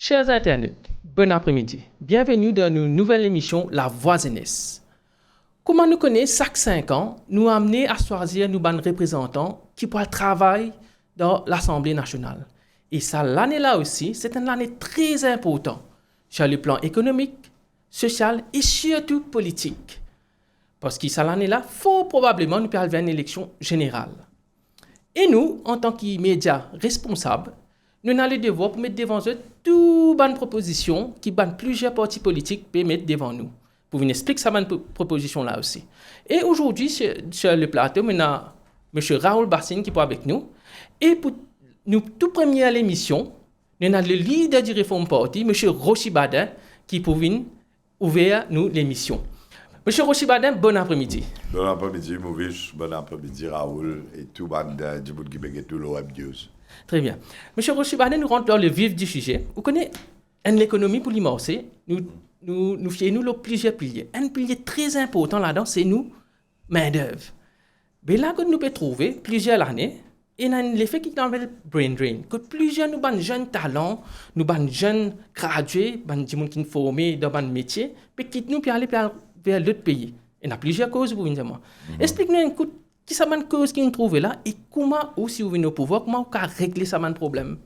Chers internautes, bon après-midi. Bienvenue dans une nouvelle émission La Voix Jeunesse. Comment nous connaissons, chaque 5 ans, nous amener à choisir nos représentants qui pourraient travailler dans l'Assemblée nationale. Et ça, l'année-là aussi, c'est une année très importante sur le plan économique, social et surtout politique. Parce que ça, l'année-là, faut probablement nous faire une élection générale. Et nous, en tant que médias responsables, nous allons devoir mettre devant eux toutes les propositions qui plusieurs partis politiques peuvent mettre devant nous. Pour vous expliquer cette proposition-là aussi. Et aujourd'hui, sur le plateau, nous avons M. Raoul Bassine qui est avec nous. Et pour nous, toute première émission, nous avons le leader du Réforme Party, M. Rochi Badin, qui peut venir ouvrir nous l'émission. M. Rochi Badin, bon après-midi. Bon après-midi, Maurice. Bon après-midi, Raoul. Et tout le monde du monde qui peut tout le web news. Très bien. M. Rochi Badin, nous rentrons dans le vif du sujet. Vous connaissez l'économie pour l'immenser. Nous fions plusieurs piliers. Un pilier très important là-dedans, c'est nous, main-d'œuvre. Mais là, que nous pouvons trouver plusieurs années, et il y a l'effet qui est le brain drain. Que plusieurs nous avons jeunes talents, nous avons jeunes gradués, des gens qui sont formés dans un métier, mais qui nous aller vers l'autre pays. Il y a plusieurs causes pour venir moi. Explique-nous un coup, qui sont les causes qui nous trouvent là, et comment aussi vous venez au pouvoir, comment vous pouvez régler ce problème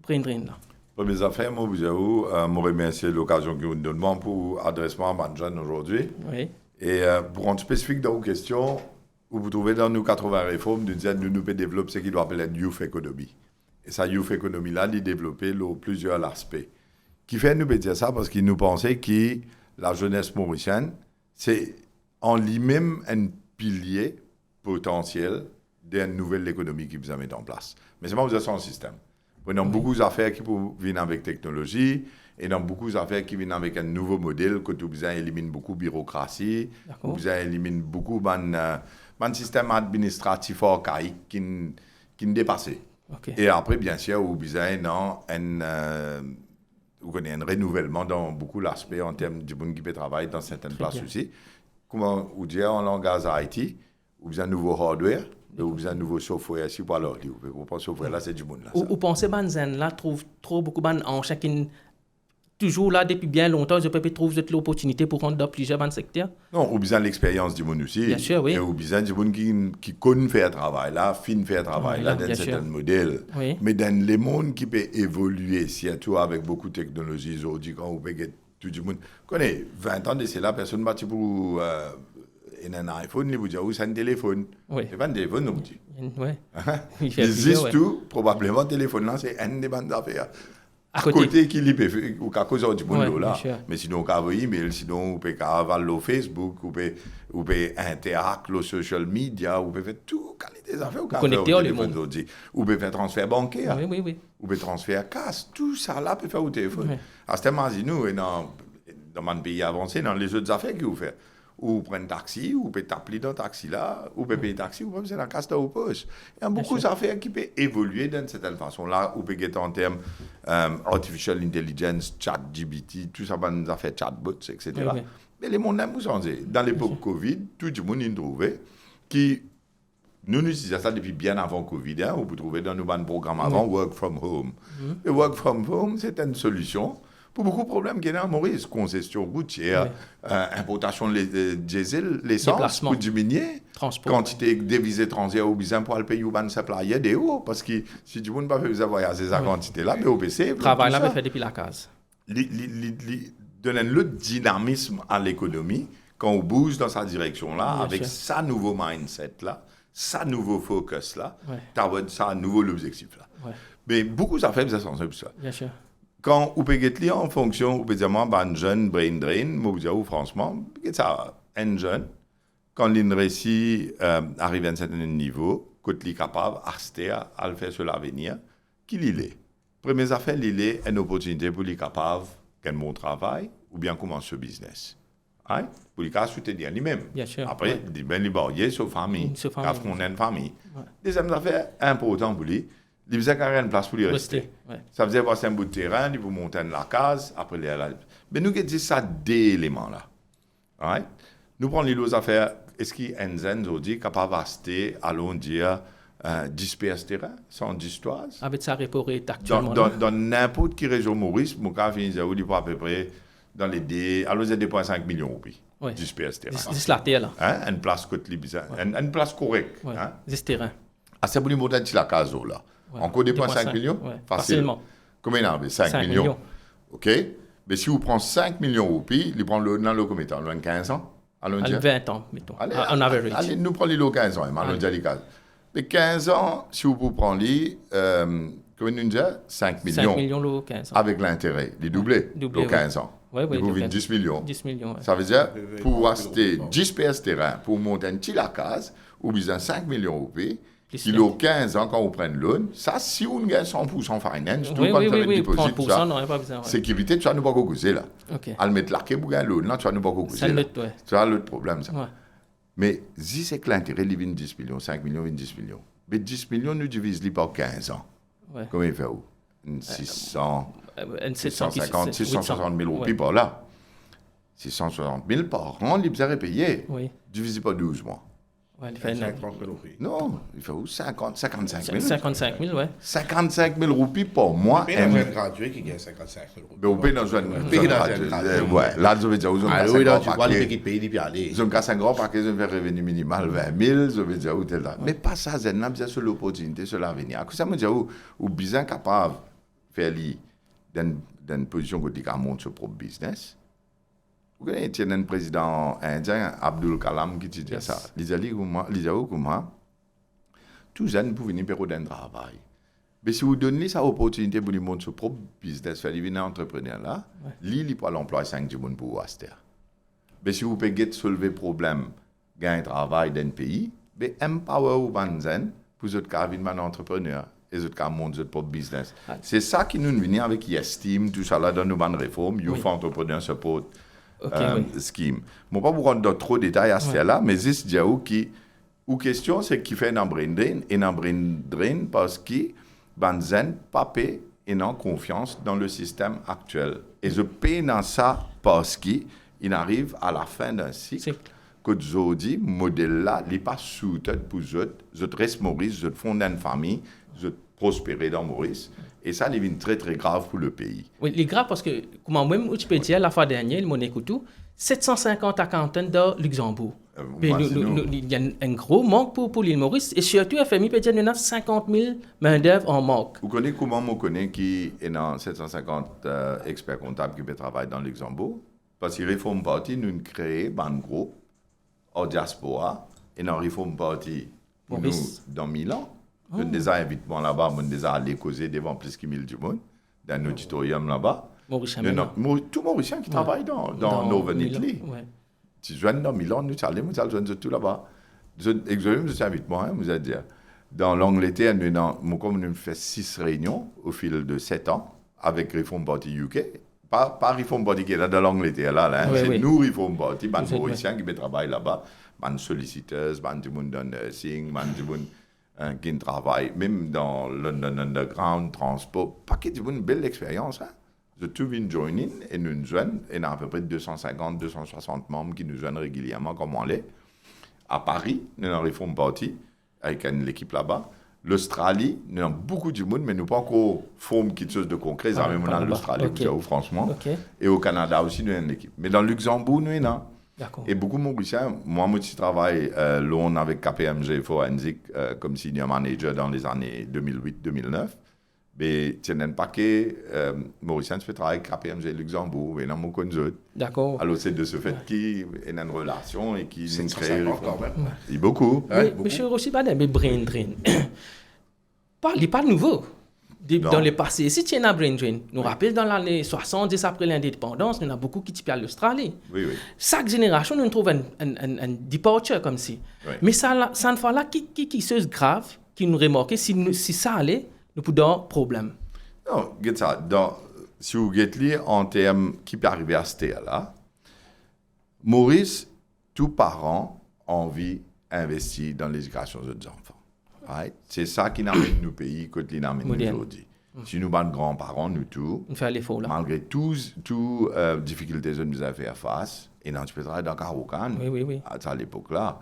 brain drain là. Pour mes affaires, moi, je remercie l'occasion que vous nous donnez pour adresser à ma jeune aujourd'hui. Oui. Et pour rendre spécifique dans vos questions, vous trouvez dans nos 80 réformes, nous disons que nous pouvons développer ce qu'il doit appeler une youth economy. Et cette youth economy-là, nous développer plusieurs aspects. Qui fait nous dire ça parce qu'il nous pensait que la jeunesse mauricienne, c'est en lui-même un pilier potentiel d'une nouvelle économie qui vous a mis en place. Mais c'est pas vous son système. Il y a beaucoup d'affaires qui viennent avec technologie et dans beaucoup d'affaires qui viennent avec un nouveau modèle que vous élimine beaucoup de bureaucratie, vous élimine beaucoup de système administratif archaïque qui ne dépasse. Okay. Et après, bien sûr, vous avez un renouvellement dans beaucoup d'aspects en termes de monde qui peut travailler dans certaines places aussi. Comment vous dire en langage IT, vous avez un nouveau hardware. Vous avez un nouveau software ici pour alors dire. Vous pensez software là, c'est du monde là. Vous pensez que Zen là trouve trop beaucoup en chacun toujours là depuis bien longtemps, je peux trouver l'opportunité pour rentrer dans plusieurs secteurs. Non, vous avez l'expérience du monde aussi. Bien sûr, oui. Et vous avez du monde qui connaît faire travail là, fin faire travail là, dans certains modèles. Oui. Mais dans les mondes qui peut évoluer, surtout avec beaucoup de technologies aujourd'hui, quand vous pouvez tout le monde. Connaissez, 20 ans de cela, personne ne bâtit pour un iPhone, il vous dit, c'est un téléphone. Oui. C'est pas un téléphone, on vous dit. Oui. Il existe tout, probablement, le téléphone là, c'est un des bandes d'affaires. À côté qui peut faire, ou à cause du monde là. Mais sinon, on peut envoyer email, sinon, on peut avoir le Facebook, on peut interagir le social media, on peut faire tout, qualité des affaires, on peut faire au téléphone aujourd'hui. On peut faire transfert bancaire. Oui. On peut transfert cash, tout ça là, peut faire au téléphone. À ce moment-là, nous, dans un pays avancé, dans les autres affaires qu'ils vous font. Ou prendre un taxi, ou peut t'appeler dans un taxi là, ou peut payer un taxi, ou peut faire un casse dans vos poches. Il y a beaucoup d'affaires qui peuvent évoluer d'une certaine façon. Là, ou peut être en termes artificial intelligence, chat GPT, tout ça, des affaires chatbots, etc. Oui. Mais les mondes nous ont dit, dans l'époque Covid, tout le monde a trouvé qui nous utilisons ça depuis bien avant Covid. Hein, vous trouvez dans nos programmes avant, Work from Home. Et Work from Home, c'est une solution. Pour beaucoup de problèmes qu'il y a à Maurice, congestion routière, importation de diesel, l'essence pour diminuer, quantité de devises étrangères au besoin pour le pays où on supplie des hauts, parce que si tu ne peux pas faire voyager cette quantité-là, mais au PC, travail là, peut faire depuis la case. Donne un autre dynamisme à l'économie quand on bouge dans sa direction-là, avec sa nouveau mindset-là, sa nouveau focus-là, sa nouveau objectif-là. Mais beaucoup de affaires, ça sont ça. Bien sûr. Quand vous pouvez lire en fonction, vous pouvez dire, un jeune brain drain, vous dire, franchement, ça, un jeune, quand il réussit arrive à un certain niveau, quand il est capable à le faire sur l'avenir, qu'il est. Première affaire, il est une opportunité pour lui capable qu'un bon travail ou bien commencer ce business. Hein? Pour lui soutenir lui-même. Bien sûr. Après, il est libéré sur famille, car on a une famille. Deuxième affaire importante pour lui, il faisait carrément une place pour lui rester. Ça faisait passer un bout de terrain, il vous monter la case, après il allait. Mais nous qui disons ça des éléments-là. Right? Nous prenons les autres affaires. Est-ce qu'il y a un zen aujourd'hui capable de rester, allons dire, 10 PS terrain, 110 toises. Avec sa repo rate actuellement. Dans n'importe quelle région Maurice, mon cas finit à peu près dans les 2,5 millions de roupies. Oui. 10 PS terrain. C'est la terre, là. Une place côte libysane, une place correcte. Oui, 10 terrain. C'est pour les montagnes de la case là. Encore 2,5 millions? Facilement. Combien il y a? 5 millions. OK. Mais si vous prenez 5 millions de roupies, il prend le combien? Le 15 ans? 20 ans, mettons. On average. Allez, nous prenons les 15 ans, allons dire les cas. Mais 15 ans, si vous prenez combien nous dit? 5 millions. 5 millions le 15 ans. Avec l'intérêt, les doublés, le 15 ans. Oui, vous avez 10 millions. 10 millions, Ça veut dire, pour acheter 10 PS terrain, pour monter un petit la case, vous besoin 5 millions de roupies. Il a 15 ans quand vous prenez l'eau. Ça, si vous gagnez 100% finance, tout le monde fait le dépôt. 30%, non, pas besoin. Sécurité, tu vas nous pas causer là. À le mettre là, vous gagnez l'eau, là, tu vas nous pas causer. Tu as l'autre problème, ça. Mais si c'est que l'intérêt, il vient 10 millions, 5 millions, 10 millions. Mais 10 millions, nous divisons par 15 ans. Combien il fait où? 650, 660 000 roupies par là. 660 000 par an, il est payé. Divisé par 12 mois. Il fait 50 000 roupies. Non, il fait où? 55 000. 55 000, oui. 55 000 roupies par mois. Mais un jeune gradué qui gagne 55 000 roupies. Mais vous payez dans un jeune gradué. Ouais, là, je veux dire, vous avez un grand paquet. Vous avez un grand paquet, vous avez un revenu minimal 20 000, je veux dire, où tel là. Mais pas ça, c'est sur l'opportunité, sur l'avenir. Ça me dit, ou bien capable de faire dans une position où il monte son propre business. Vous connaissez un président indien, Abdul Kalam, qui dit ça. Il dit comment tout jeune pour venir faire un travail. Mais si vous donnez cette opportunité pour lui monter son propre business, faire devenir entrepreneur là, il peut l'emploi 5 du monde pour vous acheter. Mais si vous pouvez soulever le problème, gagner un travail dans un pays, mais empower ou banzen pour vous devenir un entrepreneur et vous monter votre propre business. C'est ça qui nous vient avec Yestim, tout ça là dans nos bonnes réformes, Youth Entrepreneur Support. Scheme. Je ne vais pas vous rendre trop de détails à ce là, mais c'est déjà ou question, c'est qu'il fait un brain drain, et un brain drain parce que Banzen pas et non confiance dans le système actuel. Et je paye dans ça parce qu'il arrive à la fin d'un cycle que je dis, modèle là, il n'est pas soutenu pour je reste Maurice, je fonde une famille, je prospérer dans Maurice. Et ça, il est très, très grave pour le pays. Oui, il est grave parce que, comme moi, je peux dire, la fois dernière, le monnaie tout, 750 accountants dans Luxembourg. Il y a un gros manque pour l'île Maurice. Et surtout, FMI peut dire qu'il y a 50 000 main-d'œuvre en manque. Vous connaissez comment on connaît qui est dans 750 experts comptables qui peuvent travailler dans Luxembourg? Parce que Reform Party, nous créons un groupe en diaspora et dans Reform Party, nous, dans Milan. Je déjà invité moi là-bas, je déjà allé causer devant plus que 1000 du monde, dans un auditorium là-bas. Tout Mauricien qui travaille dans Northern Italy. Si je viens dans Milan, nous allons tout là-bas. Je suis invité moi, vous allez dire. Dans l'Angleterre, comme nous fait 6 réunions au fil de 7 ans avec Reform Party UK. Pas Reform Party qui est là dans l'Angleterre, là, c'est nous Reform Party, les Mauriciens qui travaillent là-bas, les solliciteurs, les gens dans nursing, les gens qui travaillent, même dans London Underground, transport, paquet de une belle expérience. Je tout viens joiner et nous joignent, et il y a à peu près 250, 260 membres qui nous joignent régulièrement comme on l'est. À Paris, nous avons Reform Party avec l'équipe là-bas. L'Australie, nous avons beaucoup de monde, mais nous pas encore formé quelque chose de concret. Même dans l'Australie, franchement. Et au Canada aussi, nous avons une équipe. Mais dans le Luxembourg, nous avons. Et beaucoup de Mauriciens, moi, je travaille long avec KPMG Forensic comme senior manager dans les années 2008-2009. Mais il y a un paquet Mauriciens qui travaillent avec KPMG Luxembourg, et dans mon conjoint. D'accord. Alors, c'est de ce fait qu'il y a une relation et qui nous crée. Il y a beaucoup. Mais je aussi pas mais brain drain. Il n'est pas nouveau. Dans le passé, si tu as un brain drain, nous rappelons dans l'année 70 après l'indépendance, nous avons beaucoup qui typent à l'Australie. Chaque génération, nous trouvons un departure comme si. Mais ça ne fait là qui chose grave qui nous remarque si ça allait, nous pouvons avoir problème. Non, regarde ça. Si vous regardez en termes qui peut arriver à ce là, Maurice, tous parents ont envie d'investir dans l'éducation de leurs enfants. Right? C'est ça qui n'amène nos pays que qui n'amène nous aujourd'hui. Si nous sommes grands-parents, nous tous, malgré toutes difficultés que nous avons fait face, et non, tu peux travailler dans Caroucan à l'époque-là.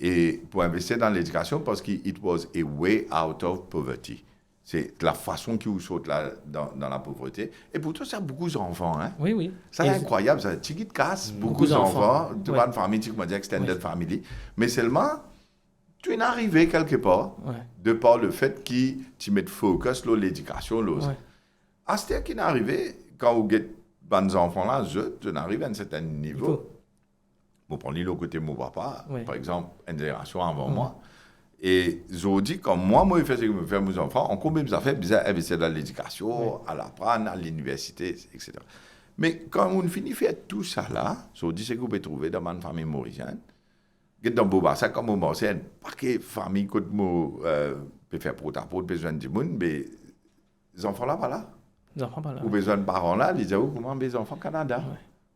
et pour investir dans l'éducation parce que it was a way out of poverty. C'est la façon qui vous saute là dans la pauvreté. Et pourtant, ça a beaucoup d'enfants. Hein? Oui. Ça, c'est incroyable. Ça, tu casse beaucoup d'enfants. Tu vois une famille, tu me dis extended family. Mais seulement, tu es arrivé quelque part de par le fait que tu mets focus sur l'éducation. À ce qui est arrivé, quand vous êtes des enfants là, je n'arrive à un certain niveau. Bon, pour le côté de mon papa, par exemple, une génération avant moi. Et je dis, comme moi, je fais ce que je fais mes enfants, on combien ça fait bizarre investir dans l'éducation, à l'apprendre, à l'université, etc. Mais quand on finit de faire tout ça là, je dis ce que vous pouvez trouver dans ma famille mauricienne. Dans Bobassa, comme on c'est un paquet de familles que peut faire pour besoin du monde, mais les enfants là, voilà. Les enfants pas là. Ou besoin de parents là, ils disent, comment les enfants au Canada,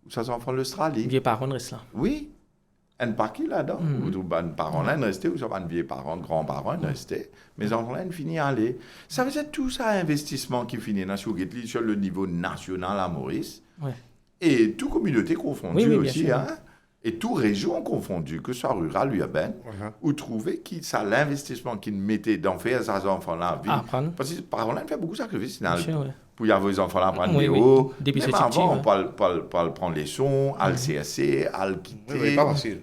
ou ça, les enfants de l'Australie. Vieux parents restent là. Oui. Un paquet là-dedans. Ou des parents là, restés, ou soit des vieux parents, grands-parents, restés. Mes enfants là, ils finissent à aller. Ça veut dire tout ça, investissement qui finit sur le niveau national à Maurice. Et toute communauté confondue aussi, hein. Et toute région confondue, que ce soit rural ou urbaine, où trouver qui ça l'investissement qu'ils mettaient dans faire ces enfants-là vivre. Parce que les parents là, ils font beaucoup de sacrifices. Pour y avoir les enfants là prendre des hauts. Même avant, on parle prendre les sons, à le CSC, à le quitter.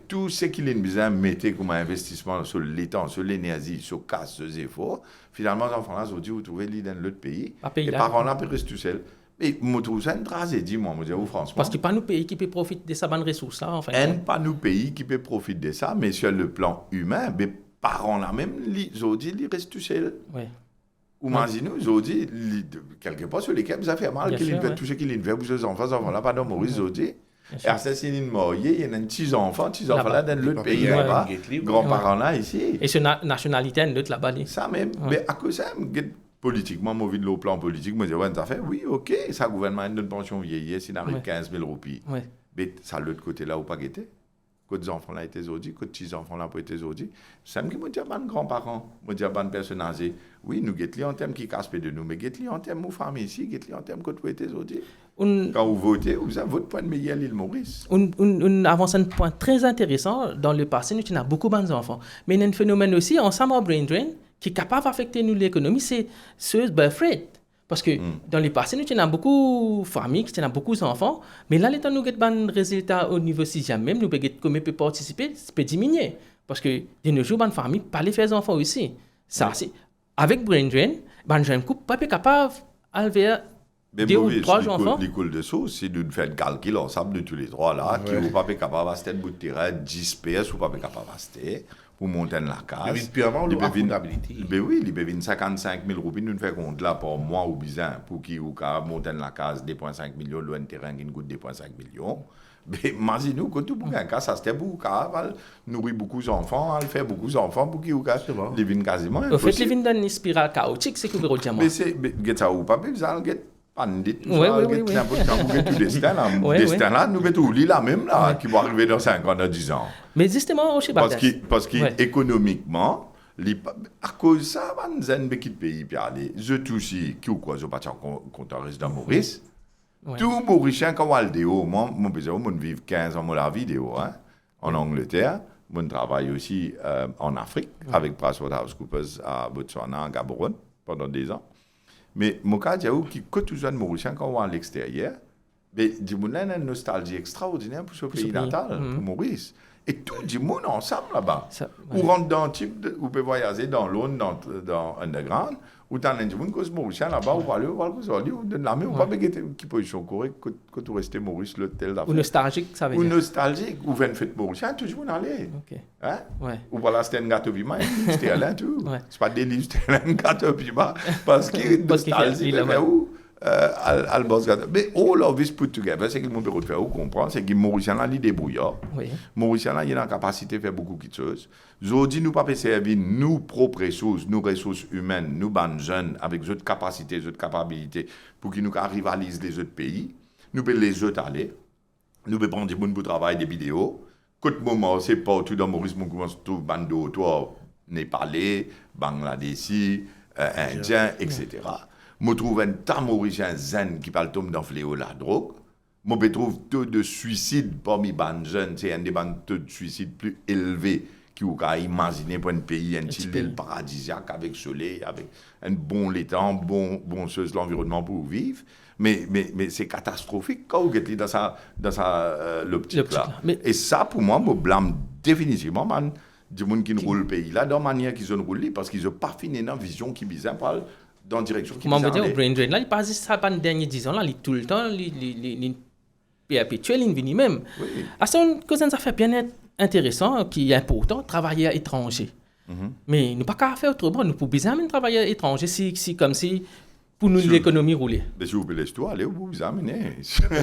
Tout ce qu'ils ont besoin de mettre comme investissement sur l'étang, sur l'énergie, sur casse, sur les efforts. Finalement, les enfants là, ils ont dit, vous trouvez l'idée dans l'autre pays. Les parents là, ils restent tout seuls. Mais je trouve ça une tragédie, moi, je dis, franchement. Parce que pas nous pays qui peut profiter de ces bonnes ressources là, enfin. Pas nous pays qui peut profiter de ça, mais sur le plan humain, les parents là même, ils ont dit, ils restent tout seuls. Ou imaginez, ils ont dit, quelque part sur lesquels ça fait mal, qu'ils veulent toucher, qu'ils veulent bouger les enfants là, pas dans Maurice, ils ont dit. Et après, c'est une mariée, il y a un petit enfant là dans l'autre pays là-bas, grands-parents là ici. Et sur nationalité, un autre là-bas. Ça même, mais à cause de ça, politiquement, moi, au plan politique, je me dis, ça fait, oui, ok, ça gouvernement une pension vieillesse, il arrive 15 000 roupies. Mais ça, l'autre côté là, où pas guetté. Que des enfants là étaient audits, que des petits enfants là pas été audits. Ça me dit, je dis à mes grands-parents, je dis à mes personnes âgées, oui, nous guettons en termes qui cassent de nous, mais guettons en termes de famille ici, guettons en termes que vous êtes audits. Quand vous votez, vous avez votre point de meilleur l'île Maurice. On avance un point très intéressant. Dans le passé, nous avons beaucoup d'enfants. Mais il y a un phénomène aussi, ensemble au brain drain, qui est capable d'affecter nous l'économie, c'est ce birth rate. Parce que dans le passé, nous avons beaucoup de familles, nous avons beaucoup d'enfants, mais là, nous avons des résultats au niveau 6e même, nous pouvons participer, ça peut diminuer. Parce que de nos jours, les familles ne peuvent pas faire des enfants aussi. Ça, c'est, avec brain drain, les jeunes couples ne sont pas capables d'élever 2 ou 3 enfants. L'école de sauce, c'est de faire le calcul ensemble de tous les trois là, qui ne sont pas capables d'acheter un bout de terrain, 10 PS, ou pas capables d'acheter. Pour monter la case. Mais purement l'affordabilité. Ben oui, il peut venir 55 000 roupies, nous faisons compte là par mois ou bizarre, pour qui ou monter la case 2,5 millions, loin de terrain qui coûte 2,5 millions. Mais imaginez-nous, quand tout le cas, ça c'était beaucoup, elle nourrit beaucoup d'enfants, elle fait beaucoup d'enfants, pour qui ou cas, ils viennent quasiment. En fait, ils viennent dans une spirale chaotique, c'est que vous retenez. Mais c'est, ça ou pas, bizarre, pandit, oui. tout destin là, nous mettons au lit là même là, qui va arriver dans 5 ans, dans 10 ans. Mais justement, au Chibata. Parce qu'économiquement, à cause de ça, on a un petit pays qui aller. Je touche, qui ou quoi, je ne suis pas content de rester dans Maurice. Tout Mauricien, quand on a le déo, moi, je vis 15 ans dans la vidéo, en Angleterre. Je travaille aussi en Afrique, avec PricewaterhouseCoopers à Botswana, à Gaborone, pendant 10 ans. Mais mon cas, qui que tous les Mauriciens, quand on va à l'extérieur, mais du monde a une nostalgie extraordinaire pour ce pays natal, pour Maurice. Et tout le monde ensemble là-bas. Ou rentre dans le type, ou peut voyager dans l'Aune, dans Underground, ou dans un monde qui est Mauricien là-bas, ou aller, ou donne la main, ou pas qui position correcte, que tu restes Maurice, l'hôtel d'affaires. Ou nostalgique, ça veut dire. Ou nostalgique, ou venir fête Mauricien, tout le monde aller. Ou voilà, c'était un gâteau piment, c'était là tout. C'est pas des livres, c'était un gâteau piment, parce que nostalgie, mais où? Mais all of this put together, c'est que mon bureau de faire, vous comprenez, c'est que Mauricien là, il débrouille. Mauricien là, il a la capacité de faire beaucoup de choses. Je dis, nous pas servir nos propres ressources, nos ressources humaines, nous ban jeunes, avec d'autres capacités, d'autres capacités, pour qu'ils nous rivalisent les autres pays. Nous pouvons les autres aller. Nous pouvons prendre des bons pour travailler des vidéos. Côté moment, c'est pas tout dans Maurice, mon commence tout bando, toi, Népalais, Bangladeshi, Indiens, etc. Je trouve un tas mauricien zen qui parle d'un fléau la drogue. Je trouve taux de suicide parmi les jeunes, c'est un des taux de suicide plus élevés qui vous imaginez pour un pays, un île paradisiaque avec soleil, avec un bon l'étang, bon l'environnement pour vivre. Mais c'est catastrophique quand vous êtes dans l'optique là. Et ça, pour moi, me blâme définitivement, man, du monde qui roule le pays là, dans la manière qu'ils ont roulé, parce qu'ils n'ont pas fini dans la vision qui bizarre dans la direction qui bizarre. Comment vous dire, au brain drain là, il passe ça pendant les derniers 10 ans là, il tout le temps, il perpétuel, il vient même. Oui. C'est une chose ça fait bien intéressant, qui est important, travailler à l'étranger. Mais nous pas qu'à faire autrement, nous pouvons bien travailler à l'étranger, si comme si pour nous l'économie rouler. Mais si vous pouvez laisser tout aller, vous vous amenez.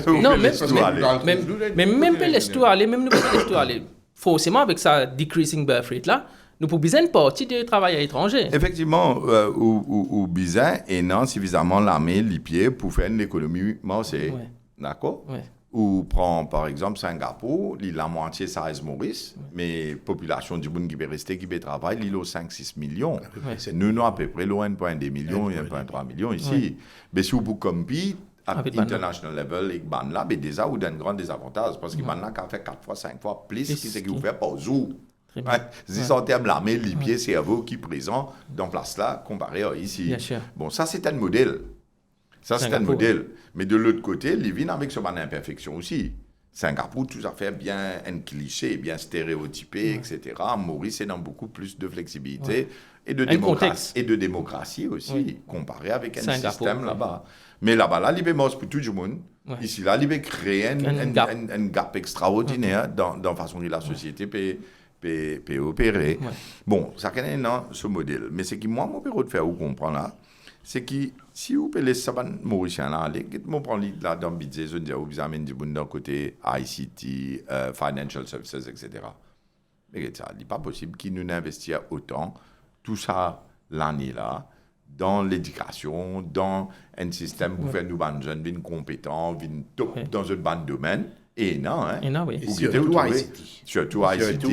Non, même pas laisser tout aller, même nous pas laisser tout aller. Forcément, avec sa decreasing birth rate là, nous pouvons bien une partie de travail à l'étranger. Effectivement, ou bizarre et non suffisamment l'armée, les pieds pour faire une économie marché. Ouais. D'accord? Ouais. Ou prend par exemple Singapour, la moitié ça reste Maurice, mais population du monde qui peut rester, qui peut travailler, il a 5-6 millions. Nous, nous à peu près loin 1,2 millions, 1,3 millions ici. Ouais. Mais si vous comptez à Avec international level avec ban là, mais déjà vous donne un grand désavantage parce que ban là a fait 4 fois 5 fois plus que ce que vous faites par jour. Si en termes l'armée, les pieds, c'est à vous qui présent dans place là comparé à ici. Bien sûr. Bon, ça c'est un modèle. Ça, c'est un modèle. Mais de l'autre côté, il vient avec son imperfection aussi. Singapour, tout à fait bien un cliché, bien stéréotypé, etc. Maurice, c'est dans beaucoup plus de flexibilité et de démocratie aussi, comparé avec un système là-bas. Mais là-bas, il est mort pour tout le monde. Ici, là, il va créer un gap extraordinaire dans la façon dont la société peut opérer. Bon, ça connaît ce modèle. Mais ce qui, moi, mon bureau de faire, vous comprenez là, c'est que si vous pouvez laisser les Mauriciens là aller, vous prenez là dans le budget, vous amenez du bon côté ICT, Financial Services, etc. Mais ça, il n'est pas possible qu'ils nous investissent autant, tout ça l'année là, dans l'éducation, dans un système pour faire nous jeunes, venir compétents, venir top dans un bon domaine. Et non, hein. Et non, oui. Surtout ICT.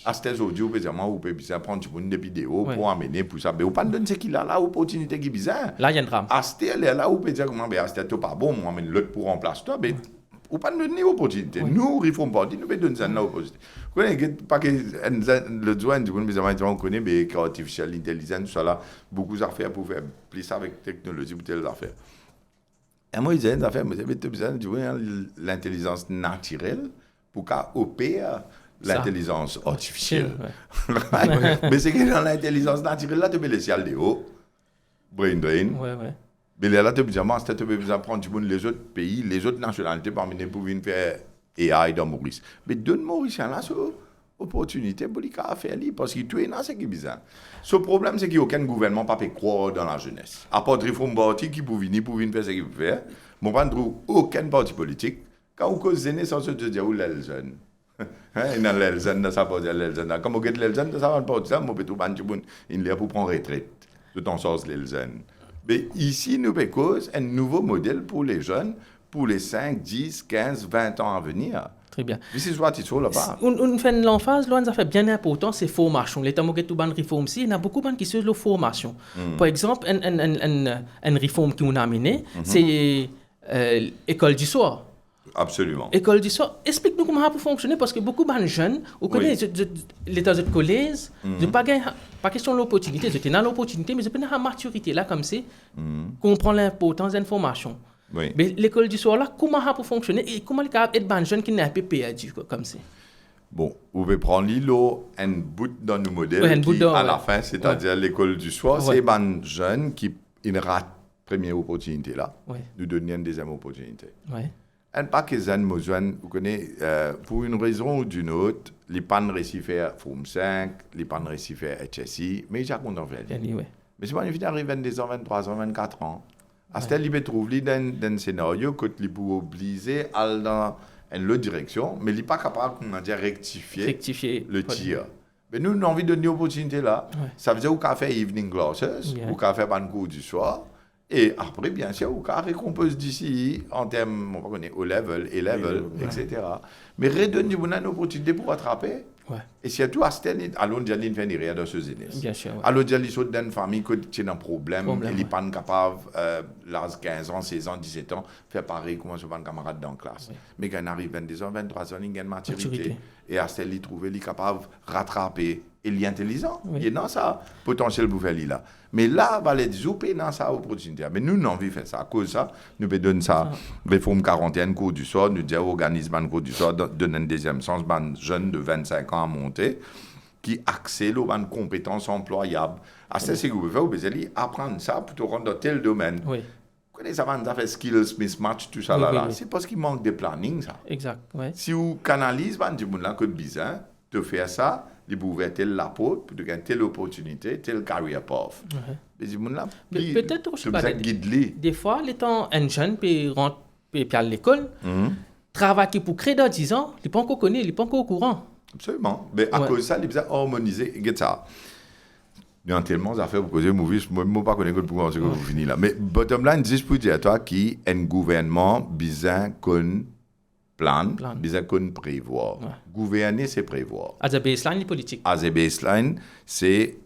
À ces audio, vous pouvez prendre des vidéos pour amener pour ça. Mais vous ne pouvez pas donner ce qu'il a là, l'opportunité qui est bizarre. Là, il y a une trame. À ce là, vous pouvez dire comment, mais à ce pas bon, moi, mais l'autre pour remplacer toi. Mais vous ne pouvez pas donner l'opportunité. Nous, Reform Party, nous pouvons donner ça l'opportunité. Vous connaissez pas que le joint du monde, mais on connaît, mais artificial intelligence, ça là, beaucoup d'affaires pour faire plus avec technologie pour telles affaires. Et moi, il y a des affaires, mais vous avez besoin de l'intelligence naturelle pour qu'opère l'intelligence artificielle. Mais c'est que dans l'intelligence naturelle, là, tu peux laisser aller haut, brain drain. Mais là, tu peux dire, tu peux besoin de prendre les autres pays, les autres nationalités parmi les pour venir faire AI dans Maurice. Mais donne Maurice là, c'est opportunité pour les faire parce que tout est là, c'est qui bizarre. Ce problème, c'est qu'il n'y a aucun gouvernement qui peut croire dans la jeunesse. À part Reform Party qui peut venir faire ce qu'il peut faire, mais on ne trouve aucun parti politique. Quand on cause des naissances, on se dit, où les jeunes? Il y a les jeunes, ça pas dire les jeunes. Comme on get les jeunes, ça va pas dire, on peut tout banquer, il est pour prendre retraite. De ton sens, les jeunes. Mais ici, nous cause un nouveau modèle pour les jeunes, pour les 5, 10, 15, 20 ans à venir. Très bien. This is what it's all about. On fait l'emphase, là, ça fait bien important, c'est formation. Les temps où on a réforme ici, il y a beaucoup de gens qui suivent la formation. Par exemple, une réforme qui nous a amené, c'est l'école du soir. Absolument. École du soir. Explique-nous comment ça peut fonctionner, parce que beaucoup de jeunes, vous connaissez l'état de collège, pas question de l'opportunité, ils ont l'opportunité, mais ils ont la maturité, là, comme c'est, comprendre l'importance de l'information. Oui. Mais l'école du soir, là, comment ça peut fonctionner et comment les cas être des jeunes qui n'ont pas perdu comme ça? Bon, vous pouvez prendre un bout dans nos modèles à la fin, c'est-à-dire l'école du soir, c'est des jeunes qui ratent la première opportunité là, nous donner une deuxième opportunité. Et pas que les jeunes, vous connaissez, pour une raison ou d'une autre, les pas réussi à faire Form 5, les pas réussi à faire HSI, mais ils ont content faire. Mais c'est pas une vie d'arriver à 22 ans, 23 ans, 24 ans. À ce stade, il peut trouver dans un scénario que il peut obliger à aller dans une autre direction, mais il n'est pas capable de rectifier le tir. Mais nous, on a envie de donner une opportunité là. Ça veut dire qu'on fait evening classes, ou qu'on fait un cours du soir. Et après, bien sûr, on récompense d'ici en termes, on va connaître O-level, A-level, etc. Mais redonne une opportunité pour rattraper. Et surtout, à ce stade, allons dire qu'il ne fait rien dans ce jeunesse. Allons dire qu'il y a une famille qui a un problème, il n'est pas capable, l'âge 15 ans, 16 ans, 17 ans, faire pareil comme un camarade dans la classe. Mais quand on arrive à 22 ans, 23 ans, il y a une maturité. et à ce qu'il trouve, il est capable de rattraper. Il est intelligent. Oui. Il est dans ça potentiel pour faire là. Mais là, va les zouper dans sa opportunité. Mais nous, n'avons envie de faire ça. À cause de ça, nous pouvons donner ça, réforme quarantaine, cours du sort, nous disons, organisme un cours du sort, donner un deuxième sens, un jeune de 25 ans à monter, qui accède aux compétences employables. À ce que vous pouvez faire, vous apprendre ça pour te rendre dans tel domaine. Oui. Ça va faire skills, mismatch, tout ça là. C'est parce qu'il manque de planning, ça. Exact, ouais. Si vous canalisez, du monde là, que bizarre, de faire ça, il peut ouvrir telle la porte, pour gagner telle opportunité, tel career path. Mais du monde là, peut-être aussi pas guide-les. des fois, les temps un jeune peut rentrer à l'école, travailler pour créer dans 10 ans, il n'est pas encore connu, il n'est pas encore au courant. Absolument. Mais à cause de ça, il est harmonisé. Regarde ça. Il y a tellement d'affaires pour causer movies, moi, je ne sais pas connaître comment vous finissez là. Mais bottom line, dis pour dire à toi qui un gouvernement besoin qu'on plan, besoin qu'on prévoit. Gouverner, c'est prévoir. As a baseline politique. As a baseline, c'est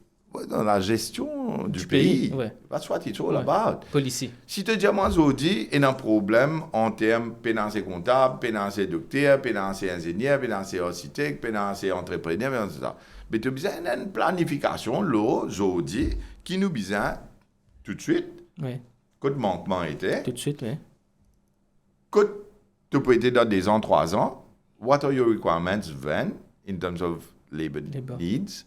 dans la gestion du pays. That's what it's all about. Policy. Si tu dis à moi aujourd'hui, il y a un problème en termes de pénance comptable, pénance docteur, pénance ingénieur, pénance architecte, pénance entrepreneur, pénance ça. Mais tu as besoin d'une planification, là, aujourd'hui, qui nous besoin tout de suite. Oui. Que le manquement était. Tout de suite, oui. Que tu peux être dans 2 ans, 3 ans. What are your requirements then, in terms of labor needs?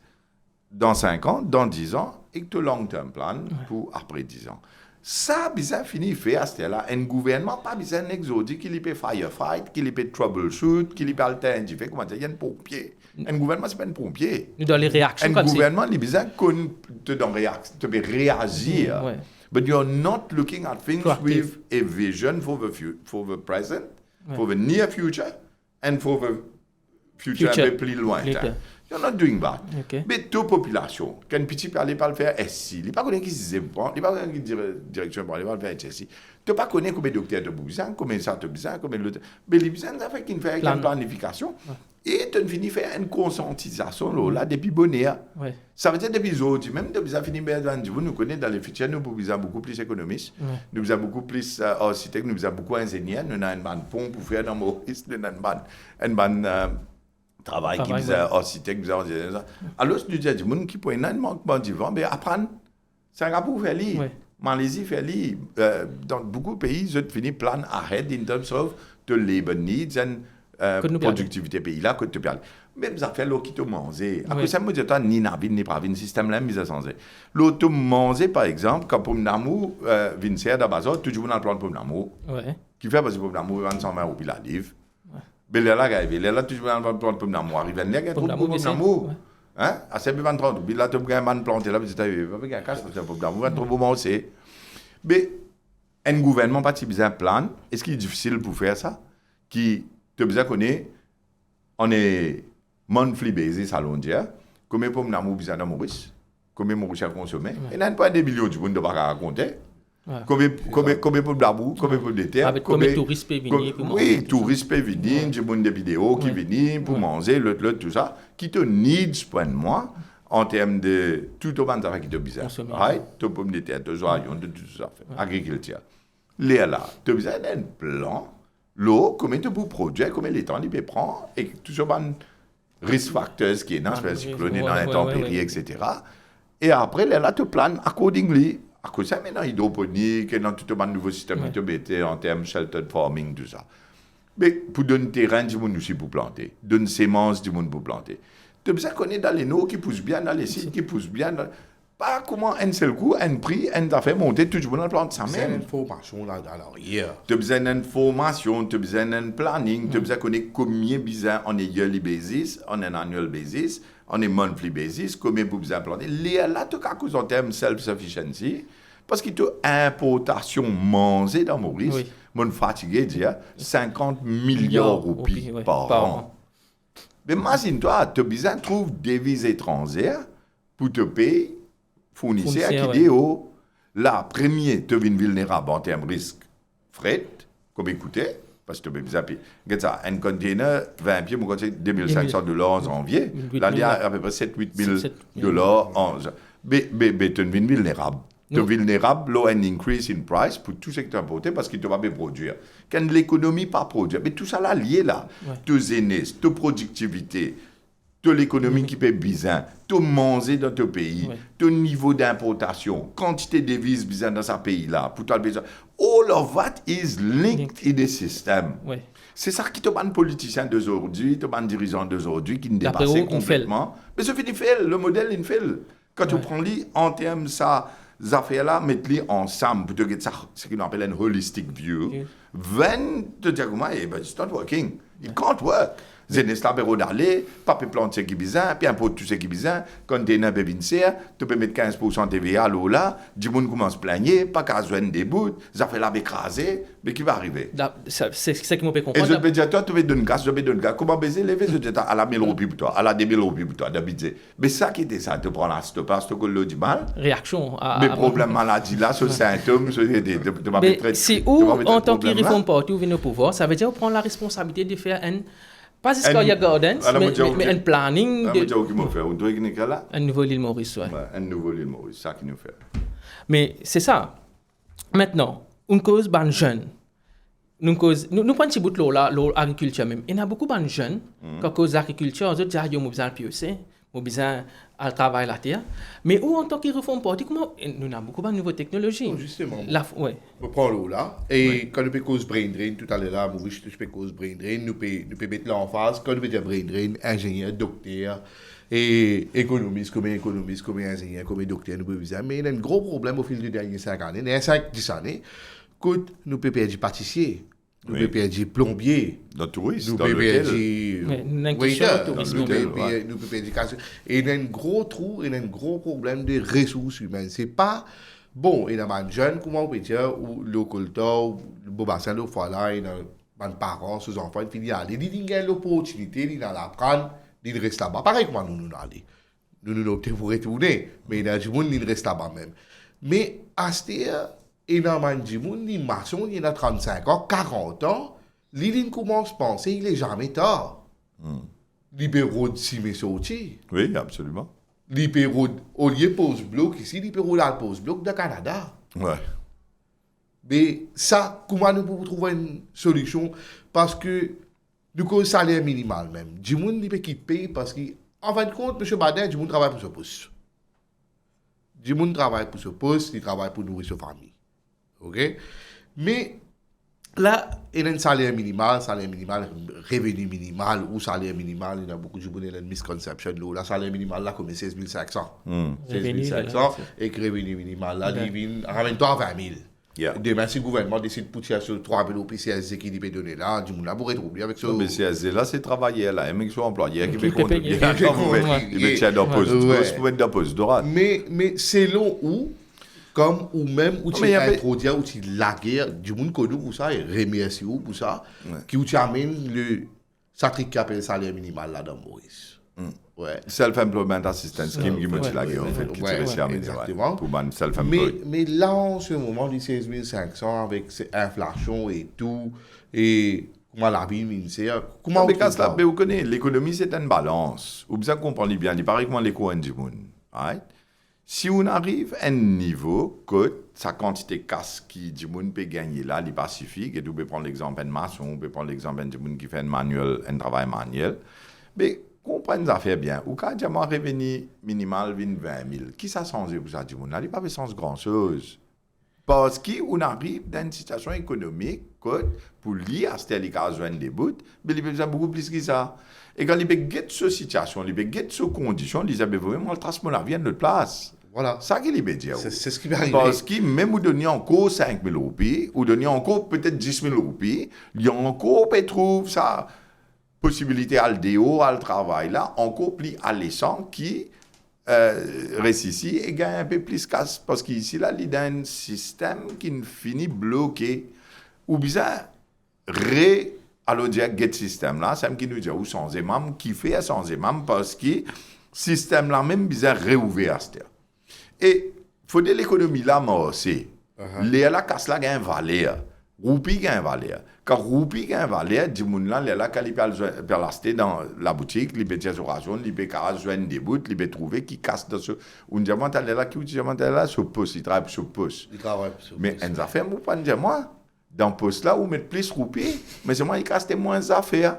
Dans 5 ans, dans 10 ans, et que tu as long-term plan pour après 10 ans. Ça, bizarre fini fait à ce là. Un gouvernement, pas besoin d'un exotique qui peut firefight, qui peut troubleshoot, qui peut alternative. Comment dire, il y a un pompier. Un gouvernement, ce n'est pas un pompier. Nous, dans les réactions, un gouvernement, il est besoin qu'on te réagir. But you're not looking at things with a vision for the present, for the near future, and for the future un peu plus lointain. You're not doing that. Mais toute population, quand petit parler pas le faire SI, il pas connaît qui se prend, il pas connaît qui direction pour aller le faire SI. Tu pas connaît combien de docteurs tu as besoin, combien ça tu as besoin, combien l'autre. Mais les besoins ça fait qu'il fait une planification et tu finis faire une conscientisation là depuis bonheur. Ça veut dire depuis aujourd'hui, même depuis ça fini bien vous nous connaissez dans les futurs nous besoin beaucoup plus économistes, nous besoin beaucoup plus architectes, nous besoin beaucoup ingénieurs, nous avons une bonne pont pour faire dans Maurice, nous avons une bonne travail qui vous a architecte, vous a alors, je dis à des gens qui pour un manquement du vent, mais apprendre, Singapour fait lire, Malaisie fait lire. Dans beaucoup de pays, ils ont fini plan ahead in terms of the labor needs and productivité pays là, que tu parles. Même ça fait l'eau qui te mange. À cause ça, moi, je dis, ni navine, ni pravine, système là, mis à changer. L'eau te mange, par exemple, quand pour Namou, Vincent d'Abazo, toujours dans le plan pour Namou. Qui fait parce que pour Namou, 120 roupies la livre. Mais là, tu vas dans le plan pour Namou. Arrive, il y a trop pour Namou. Hein? À 730, là, tu as un planté là, tu as un casse pour Namou, trop pour manger. Mais un gouvernement, pas si besoin de plan, est-ce qu'il est difficile pour faire ça? Qui te besoin connaître, on est monthly basis à Londres, combien pour Namou besoin de Maurice, combien Maurice a consommé, et n'a pas des millions du monde de pas raconter. Combien pour Blabou, combien pour des terres, combien de touristes peuvent venir pour manger. Oui, touristes peuvent venir, j'ai des vidéos qui viennent pour manger, tout ça, qui te needs, point de moi, en termes de tout au monde qui te besoin. Right? Tu peux des terres, des oignons, de tout ça, agriculture. Là, tu as besoin d'un plan, l'eau, combien tu peux produire, combien les temps il peut prendre, et tout ça, risk factors qui est dans le cyclone, dans l'intempérie, etc. Et après, là, tu planes accordingly. À cause de ça, maintenant, hydroponique, dans tout un nouveau système qui te mettait en termes de sheltered farming, tout ça. Mais pour donner terrain, du monde aussi pour planter. Donner semences, du monde pour planter. Tu as besoin de connaître dans les noix qui poussent bien, dans les sites qui poussent bien. Pas comment un seul coup, un prix, un affaire monter, tout le monde plante ça même. C'est une information là à l'arrière. Tu as besoin d'information, tu as besoin d'un planning, tu as besoin de connaître combien besoin on est yearly basis, on est annual basis, on est monthly basis, combien vous besoin planter. Là, tu as cause en termes self-sufficiency, parce que tu as importation mangée dans Maurice, mon fatigué dire 50 milliards de roupies par an. Mais imagine-toi, tu as besoin de trouver des devises étrangères pour te payer. Fournisseur qui dit, la première, tu es vulnérable en termes de risque fret, comme écoutez, parce que tu as besoin de un container, 20 pieds, moi, c'est $2,500 en janvier. Là, il y a à peu près $7,000 $8,000 en. Mais tu es vulnérable. Tu es vulnérable, low and increase in price pour tout ce que tu as importé parce qu'il ne va pas produire. Quand l'économie pas produire, mais tout ça là lié là. Tu zénès, tu productivité, tu l'économie qui peut bizarre, tu manger dans ton pays, ton niveau d'importation, quantité de devises bizarre dans ce pays là, pour toi le besoin. All of that is linked in the system. C'est ça qui te ban politicien d'aujourd'hui, te ban dirigeant d'aujourd'hui qui ne dépasse complètement. Mais ce fait fait, le modèle il fait. Quand tu prends lui en termes de ça, ces affaires-là, mettre-les ensemble pour te get ça, ce qu'on appelle une holistic view. When te dire comment, it's not working. It can't work. Zénès la bureau d'aller, pas peut planter qui bizarre, puis impôt tout ce qui bizarre. Quand tu es un bébincer, tu peux mettre 15% de TVA là, du monde commence à plaigner, pas qu'à joindre des bouts, ça fait la écrasée, mais qui va arriver? C'est ce qui m'a fait comprendre. Et je peux dire, toi, tu veux donner gaz, je vais donner gaz. Comment baiser les je dis, à la 1000 roupies pour toi, à la 2000 roupies pour toi, d'habitude. Mais ça qui était ça, tu prends la stoppage, tu as le du mal. Réaction. Mais problème maladie là, ce symptôme, mais c'est où, en tant que réforme parti ou venir au pouvoir, ça veut dire prendre la responsabilité de faire pas jusqu'à y a guidance, mais un planning. Un nouveau l'île Maurice, un nouveau l'île Maurice, ça qui nous fait. Mais c'est ça. Maintenant, une cause ban jeune. Nous prenons un petit bout de l'agriculture même. Il y a beaucoup de jeunes qui cause l'agriculture, ils disent qu'ils ont besoin de piocher, ils ont besoin de travailler la terre. Mais où en tant que réforme parti, comment nous avons beaucoup de nouvelles technologies. Justement. On prend l'eau là. Et quand nous peut cause brain drain, tout à l'heure là, je peux cause brain drain, nous peut mettre là en face. Quand nous peut dire brain drain, ingénieur, docteur, et économiste, comme ingénieur, comme docteur, nous peut viser. Mais il y a un gros problème au fil des dernières 5 années. Dans les 5-10 années, nous peut perdre pâtissier. Nous pouvons perdre plombier. Dans le tourisme, nous dans pouvons l'hôtel. Nous pouvons perdre. Et il y a un gros trou, il y a un gros problème de ressources humaines. C'est pas bon. Il y a un jeune, comment on peut dire, ou le culture, le beau bassin, le foie il y a des parents, ses enfants, ils finissent à aller. Ils ont l'opportunité, ils ont l'apprendre, ils restent là-bas. Pareil comme nous allons. Nous optons pour retourner, mais il y a du monde qui reste là-bas même. Mais à ce moment, énormément de monde, les maçons, il y a 35 ans, 40 ans, l'île commence à penser qu'il n'est jamais tard. Libéraux de Simé sorti. Oui, absolument. Libéraux, au lieu de post-bloc, ici, libéraux de post-bloc de Canada. Ouais. Mais ça, comment nous pouvons trouver une solution? Parce que, du coup, le salaire minimal même. Du monde qui paye parce qu'en fin de compte, M. Baden, du monde travaille pour ce poste. Du monde travaille pour ce poste, il travaille pour nourrir sa famille. OK? Mais là, il y a un salaire minimal, revenu minimal ou salaire minimal. Il y a beaucoup de gens qui ont une misconception. Le salaire minimal, là, comme 16 500. 16 500 et que revenu minimal, là, il ramène-toi à 20 000. Demain, si le gouvernement décide de pousser sur 3 000 au PCSD qui peut donner là, du monde là pour retrouver avec ça. Le PCSD là, c'est travailler là, il faut employer qui peut contribuer. Il peut tirer dans poste, pour mettre dans poste droit. Mais c'est long où comme ou même où tu introduis ou tu lagues du monde connu pour ça et remercie pour ça qui tu amène le satrique qui appelle salaire minimal là dans Maurice. Self-employment assistance scheme qui me lagué en fait qui tu exactement pour ban self-employed. Mais là en ce moment du 16 500 avec l'inflation et tout et comment la vie ministère comment mais quand là vous connaissez l'économie c'est une balance. Vous bien comprendre bien, il paraît comment les coûts du monde. Right? Si on arrive à un niveau que sa quantité de casse qui du monde peut gagner là, il est pacifique, et tu peux prendre l'exemple d'un maçon, on peut prendre l'exemple d'un monde qui fait un travail manuel, mais comprenez ça fait bien. Ou quand il y a un revenu minimal 20 000, qui ça change pour ça du monde? Il n'y a pas de sens grand-chose. Parce qu'on arrive dans une situation économique que pour lui, à ce qu'il a besoin des bouts, mais il a besoin beaucoup plus que ça. Et quand il a cette situation, il a cette condition, il a vraiment le traitement la vie à notre place. Voilà. Ça qu'il veut dire. C'est ce qui va arriver. Parce que même vous donnez encore 5 000 roupies, ou donnez encore peut-être 10 000 roupies, il y a encore peut trouver ça possibilité à le déo, à le travail là, encore plus alléchant qui reste ici et gagne un peu plus casse. Parce qu'ici là, il y a un système qui finit bloqué. Ou bien, alors dire get système là, c'est qui nous dit où sans imam, qui fait sans imam parce que système là même bizarre réouvert à cette. Et faut de l'économie là mais aussi. Les la casse là gagne valeur. Roupi gagne valeur. Quand roupi gagne valeur, du monde là, là, quand il peut l'acheter dans la boutique, il peut dire ration, il peut joindre des bouts, il peut trouver qui casse dans ce. Un diamant là, qui diamant là, sur poste, il travaille sur poste. Mais une affaire, vous pas dire moi, dans poste là, vous mettez plus roupi, mais c'est moi qui casse moins d'affaires.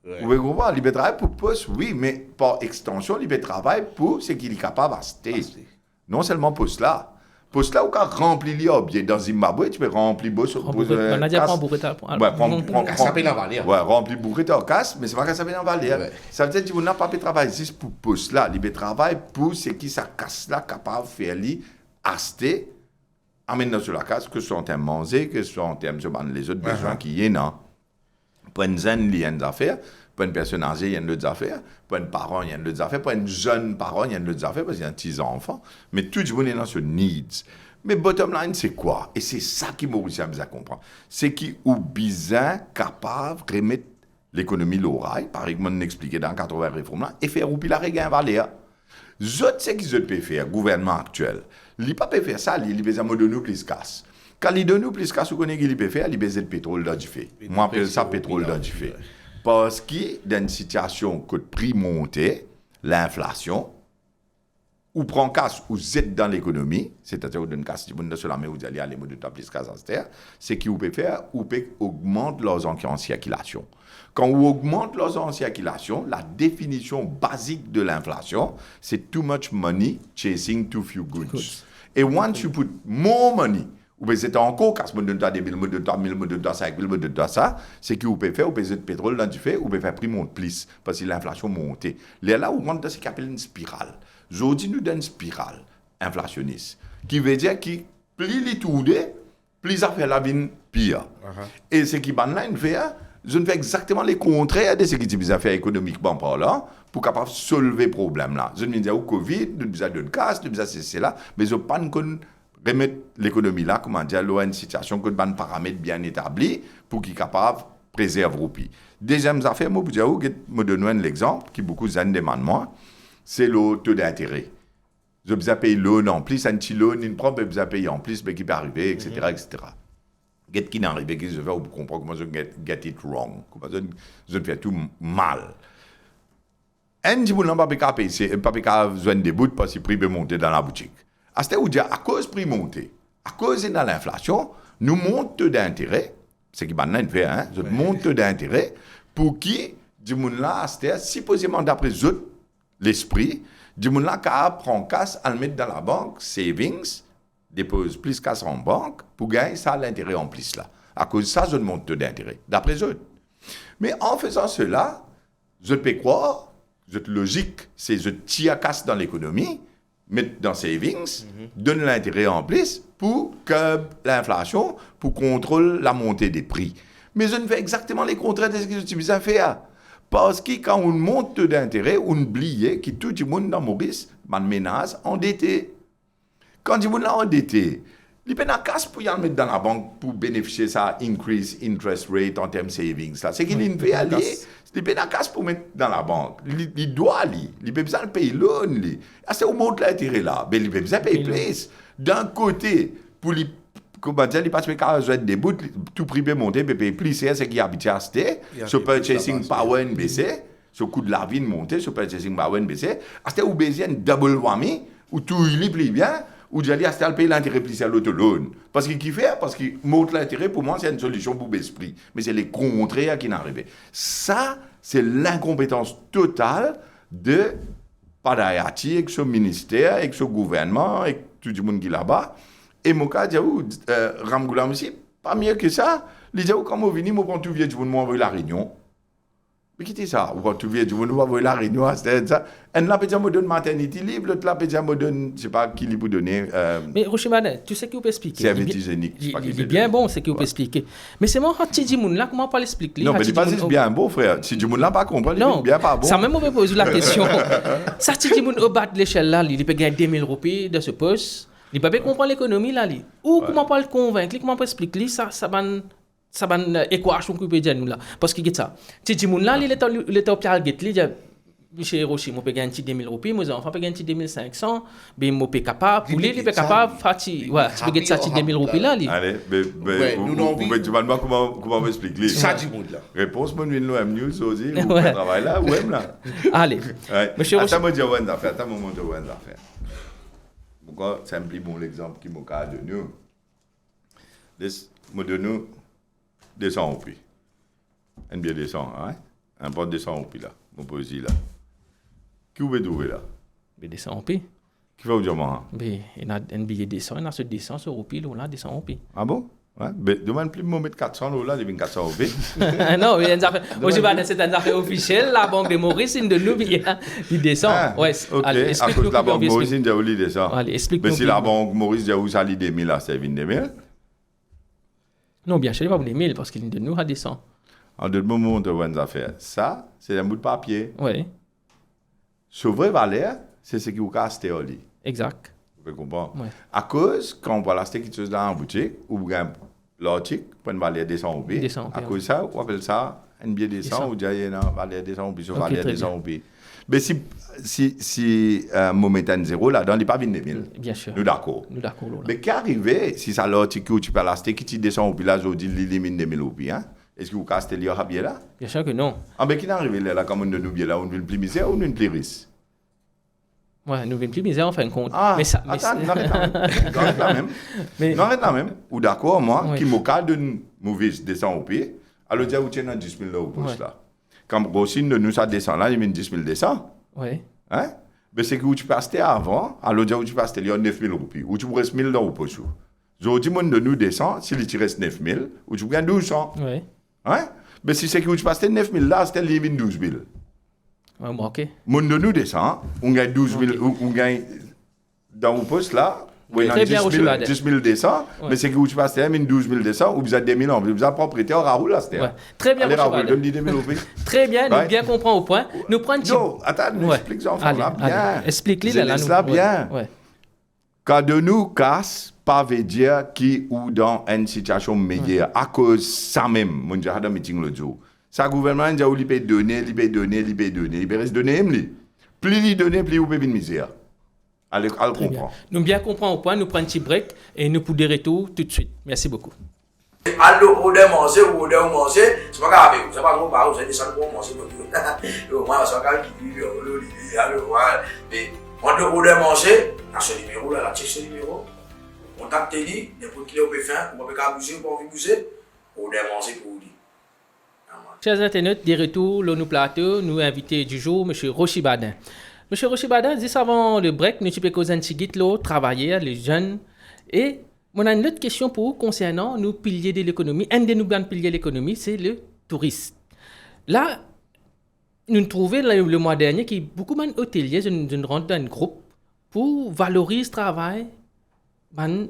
Vous pouvez comprendre, il peut travailler pour poste, oui, mais par extension, il peut travailler pour ce qu'il est capable d'acheter. Non seulement poste là. Poste là, où quand rempli bien dans Zimbabwe, tu peux remplir beau sur on a déjà pas bourré rempli bourré en casse, mais c'est pas qu'à s'appeler en valeur. Ça veut dire que tu n'as pas pu travailler juste pour poste là, il peut travailler pour ce qui ça casse là capable de faire lui acheter amener sur la casse que ce soit en termes manger, que ce soit en termes de les autres besoins qui y non. Pour une jeune, il y a des affaires. Pour une personne âgée, il y a d'autres affaires. Pour un parent, il y a d'autres affaires. Pour un jeune parent, il y a d'autres affaires parce qu'il y a un petit enfant. Mais tout le monde est dans ce needs. Mais bottom line, c'est quoi? Et c'est ça qui m'a réussi à bien comprendre. C'est qui ou bizarre capable de remettre l'économie l'oreille, par exemple, on expliqué dans 80 réformes là, et faire oublier la règle valeur. Zot, c'est qui zot peut faire, gouvernement actuel. Il pas peut faire ça, il besoin de donner plus casse. Quand il donne plus casse, vous connaissez qu'il peut faire, il besoin de pétrole dans du fait. Moi, j'appelle ça pétrole dans du fait. Parce que dans une situation que le prix monte, l'inflation, ou prend casse, ou êtes dans l'économie, c'est-à-dire vous donnez casse, vous donnez sur la main, vous allez aller de plus casse à terre, c'est qu'ils peut faire, ou peut augmenter leurs entrées en circulation. Quand on augmente leurs entrées en circulation, la définition basique de l'inflation, c'est too much money chasing too few goods. Et once you put more money, ou bien c'est encore, quand vous donnez 2 000, 3 000, 5 000, ça, c'est que vous pouvez faire, vous pouvez mettre pétrole dans du fait, ou pouvez faire prix monte plus, parce que l'inflation monte. Là, on rentre dans ce qu'on appelle une spirale. Aujourd'hui, nous donne une spirale inflationniste, qui veut dire que plus les tourne, plus ça fait la vie pire. Et ce qui va faire, je ne fais exactement les contraires de ce qui est affaires économiquement parlant, pour capable solver le problème là. Je ne dis pas au Covid, nous besoin de casse, nous besoin de ceci là, mais je ne pas remettre l'économie là, comment dire, là, une situation que un paramètre bien établi pour qu'il soit capable de préserver le pays. Deuxième affaire, moi, je vais donner un exemple qui beaucoup de demandent moi, c'est le taux d'intérêt. Je vais payer l'eau en plus, un petit loan, une propre, je vais payer en plus, mais qui peut arriver, etc., etc. Get qui n'arrive, qui je vais comprendre comment je get it wrong, comment je fais tout mal. Un petit peu n'a pas payer, pas besoin de bouts parce que le prix peut monter dans la boutique. À ce où dire, à cause du prix monté, à cause de l'inflation, nous montons taux d'intérêt, c'est qui maintenant fait, hein, je monte taux d'intérêt pour qui, du monde là, supposément d'après l'esprit, du monde là, qui prend casse à le mettre dans la banque, savings, dépose plus casse en banque, pour gagner ça l'intérêt en plus là. À cause de ça, je monte taux d'intérêt, d'après eux. Mais en faisant cela, je peux croire, cette logique, c'est je tire casse dans l'économie, mettre dans savings, donne l'intérêt en plus pour que l'inflation, pour contrôler la montée des prix. Mais je ne fais exactement les contraires de ce que je suis à faire. Parce que quand on monte taux d'intérêt, on oublie que tout le monde dans Maurice, man menace endetté. Quand du monde est endetté, il peut pas casse pour y mettre dans la banque pour bénéficier de ça increase interest rate en termes savings. C'est qu'il fait aller. Il peut pas casse pour mettre dans la banque. Il doit aller. Il peut besoin de payer loan. C'est où monte l'intérêt là. Mais il peut besoin de payer plus. D'un côté, pour les comment dire, il passe par des bouts, tout prix peut monter, peut payer plus, c'est ce qui habite à acheter. Ce purchasing power baisser, ce coût de la vie monter, ce purchasing power baisser. C'est où besoin double whammy, où tout il est plus bien. Ou j'ai dit à payer l'intérêt plus à l'auto-loan. Parce qu'il fait, parce qu'il monte l'intérêt, pour moi, c'est une solution pour baisser prix. Mais c'est les contraires qui n'arrivent. Ça, c'est l'incompétence totale de Padayati, avec ce ministère, avec ce gouvernement, avec tout le monde qui est là-bas. Et mon cas, Ramgoulam aussi, pas mieux que ça. Il dit, quand on vient, on prend tout vieux du monde, on envoie la réunion. Mais quittez ça, ou quand tu viens, tu vas voir la réunion, c'est ça. Un là, peut-être, me donne maternité libre, l'autre là, peut-être, me donne, je ne sais pas qui lui peut donner. Mais Rochimane, tu sais qui peut expliquer. Service hygiénique. Il est bien bon, c'est qui peut expliquer. Mais c'est moi, quand tu là, comment pas l'expliquer? Non, mais il n'est pas juste bien bon, frère. Si du monde là pas comprendre, il est bien pas bon. Ça même, on peut poser la question. Ça, si du monde au bas de l'échelle là, il peut gagner 2 000 roupies de ce poste. Il peut pas comprendre l'économie là. Ou comment pas le convaincre, comment pas expliquer, ça va équation qu'on peut dire nous là. Parce que ça. Si du monde là, il est au pied, Chez Hiroshi, je peux gagner 10 000 roupies, mes enfants peuvent gagner 2 500, mais je peux capable, pour les, je peux capable, ouais, tu peux gagner ça 10 000 roupies là. Allez, vous pouvez demander comment vous expliquer. Ça du monde là. Réponse, moi, nous avons news aussi, vous travaillez là, ou même là. Allez. Monsieur Hiroshi. Attends, moi, je vais vous affaire, attends, moi, je vais vous affaire. Pourquoi, c'est un petit bon exemple qui m'a donné nous. Je donne nous 200 roupies. Un bien 200, hein? Un bon 200 roupies là, mon poésie là. Qui vous pouvez trouver là? Mais 200 roupies. Qui va vous dire moi? Mais il y a un billet 200, il y a ce 200 sur roupies là, 200 roupies. Ah bon? Ouais. Mais demande plus de me mettre 400 là, devine 400 roupies. Non, mais c'est une affaire officielle, la banque de Maurice, il de nous billet 200. Ouais, ok, allez, à cause de la banque Maurice, il a oublié de ça. Allez, explique-nous. Mais si la banque Maurice a oublié ça, il a 2000 là, c'est 2000? Non, bien sûr, il va pas 2000 parce qu'il de nous à 200. En deux moments, on te voit une affaire. Ça, c'est un bout de papier. Oui. Ce vrai valeur, c'est ce qui vous casse tes lit. Exact. Vous comprendre? Ouais. À cause, quand on voit l'acheter quelque chose dans la boutique, ou bien l'article, pour une valeur de 200 roupies. À cause de ça, on appelle ça un billet de 200, ou bien il y a une valeur de 200 roupies, sur valeur de 200 roupies. Mais si mon méthane zéro là-dedans, il n'est pas 20 000. Bien sûr. Nous d'accord. Nous d'accord. Mais qu'arrive, si ça l'article où tu peux l'acheter, qui te 200 roupies là, je dis, il élimine 2 000 roupies, hein? Est-ce que vous cassez les bien là? Bien sûr que non. Ah, mais qui est arrivé là, comme on nous bien là, on veut plus misère ou on veut plus risque? Ouais, nous venons plus misère en fin de compte. Ah, mais ça, attends, n'arrête là même. N'arrête là même. Ou d'accord, moi, qui m'a cadre d'une mauvaise descend au pied, alors déjà, vous tenez 10 000 là au poste là. Quand Rossine de nous ça descend là, il met 10 000 descend. Oui. Hein? Mais c'est que où tu peux acheter avant, alors déjà, où tu peux acheter, il y a 9 000 roupies. Ou tu peux rester 1 000 dans au poste. Aujourd'hui, mon de nous descend, s'il te reste 9 000, ou tu gagnes 1200. Oui. Hein? Mais si c'est que tu passes 9 000 là, c'était limite 12 000. Ouais, bon, ok. Mon de nous descend, on gagne 12 000, okay. On gagne dans le poste là, où il y a 10 000 descend, mais c'est que tu passes 12 000 descend, ou vous êtes 2 000 ans, vous êtes propriétaire à Raoul là, c'était. Ouais. Très bien, Raoul, donne-lui 2 000 Très bien, nous bien comprendre au point. Nous prenons. Non, attends, nous explique ça, enfant là, bien. Explique-le là, là, bien. Quand de nous casse, pas veut dire qui ou dans une situation meilleure. À cause ça même, mon j'ai un meeting l'autre jour. Ça gouvernement dit où il peut donner, il peut donner, il peut donner, il peut rester donner lui. Plus il donne, plus il peut une misère. Allez, comprendre. Nous bien comprendre au point, nous prenons un petit break et nous pour des retours tout de suite. Merci beaucoup. Alors, au dé manger, c'est pas grave, c'est pas trop bas, vous allez descendre pour manger. Moi, c'est quand même qui vit mais on doit au dé manger, dans ce numéro là, ce numéro. Contactez-lui, n'importe qui peut faire, on peut bouger, on peut bouger, ou des manger pour lui. Chers internautes, des retours, nous plateau, nous invité du jour, M. Roshi Badin. M. Roshi Badin, juste avant le break, nous avons causé un petit guide, travailler, les jeunes. Et on a une autre question pour vous concernant nos piliers de l'économie. Un de nos grands piliers de l'économie, c'est le tourisme. Là, nous trouvons le mois dernier qu'il y a beaucoup d'hôteliers, nous rentrons dans un groupe pour valoriser le travail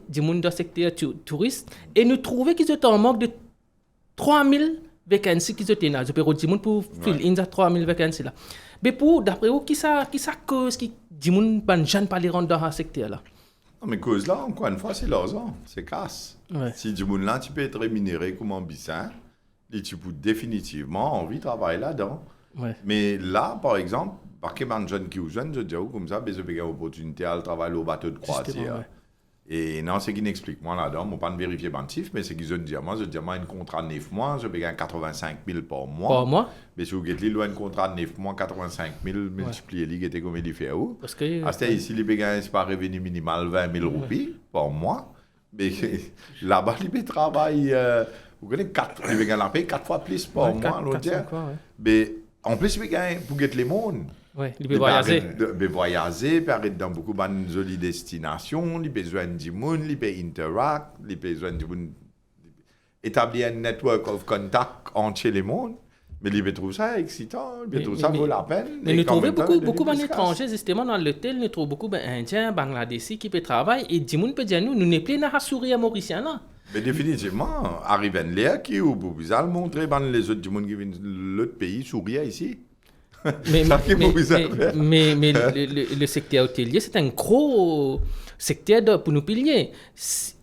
du monde dans le secteur touriste et nous trouvons qu'ils étaient en manque de 3000 vacances qui étaient là. Je peux dire pour filer in 3000 vacances là. Mais pour d'après vous qui ça cause qui dit monde ban jeune pas les rendre dans ce secteur là. Non mais cause là encore une fois c'est l'argent, c'est casse. Ouais. Si du monde là tu peux être rémunéré comme un bissin, et tu peux définitivement envie de travailler là-dedans. Ouais. Mais là par exemple, parce que les jeunes qui ou jeunes je dis comme ça, ben je peux avoir l'opportunité à travailler au bateau de croisière. Et non, c'est qui n'explique moi là-dedans, je ne vais pas vérifier mon chiffre, mais c'est qu'ils ont dit moi, je dis moi, un contrat de 9 mois, je paye 85 000 par mois. Par mois? Mais si vous avez un contrat de 9 mois, 85 000 multiplié, il était comme il fait où? Parce que. C'est ici, il paye c'est pas revenu minimal 20 000 roupies par mois. Mais là-bas, il travaille, vous connaissez, il paye 4 fois plus par mois, l'autre dire. Mais en plus, il paye pour gagner les mondes. Oui, il peut voyager. Il peut voyager, il peut arrêter dans beaucoup de jolies destinations, il a besoin de monde, il peut interact, il a besoin de établir un network of contact entre les mondes. Mais il peut trouver ça excitant, il peut trouver ça vaut la peine. Mais nous trouvons beaucoup d'étrangers, justement, dans l'hôtel, nous trouvons beaucoup d'Indiens, Bangladeshis qui peuvent travailler. Et du monde peut dire, nous n'est plus dans la souris à Mauricien là. Mais définitivement, arrive un lieu qui vous pouvez montrer les autres du monde qui viennent de l'autre pays sourire ici. Mais le secteur hôtelier, c'est un gros secteur pour nos piliers.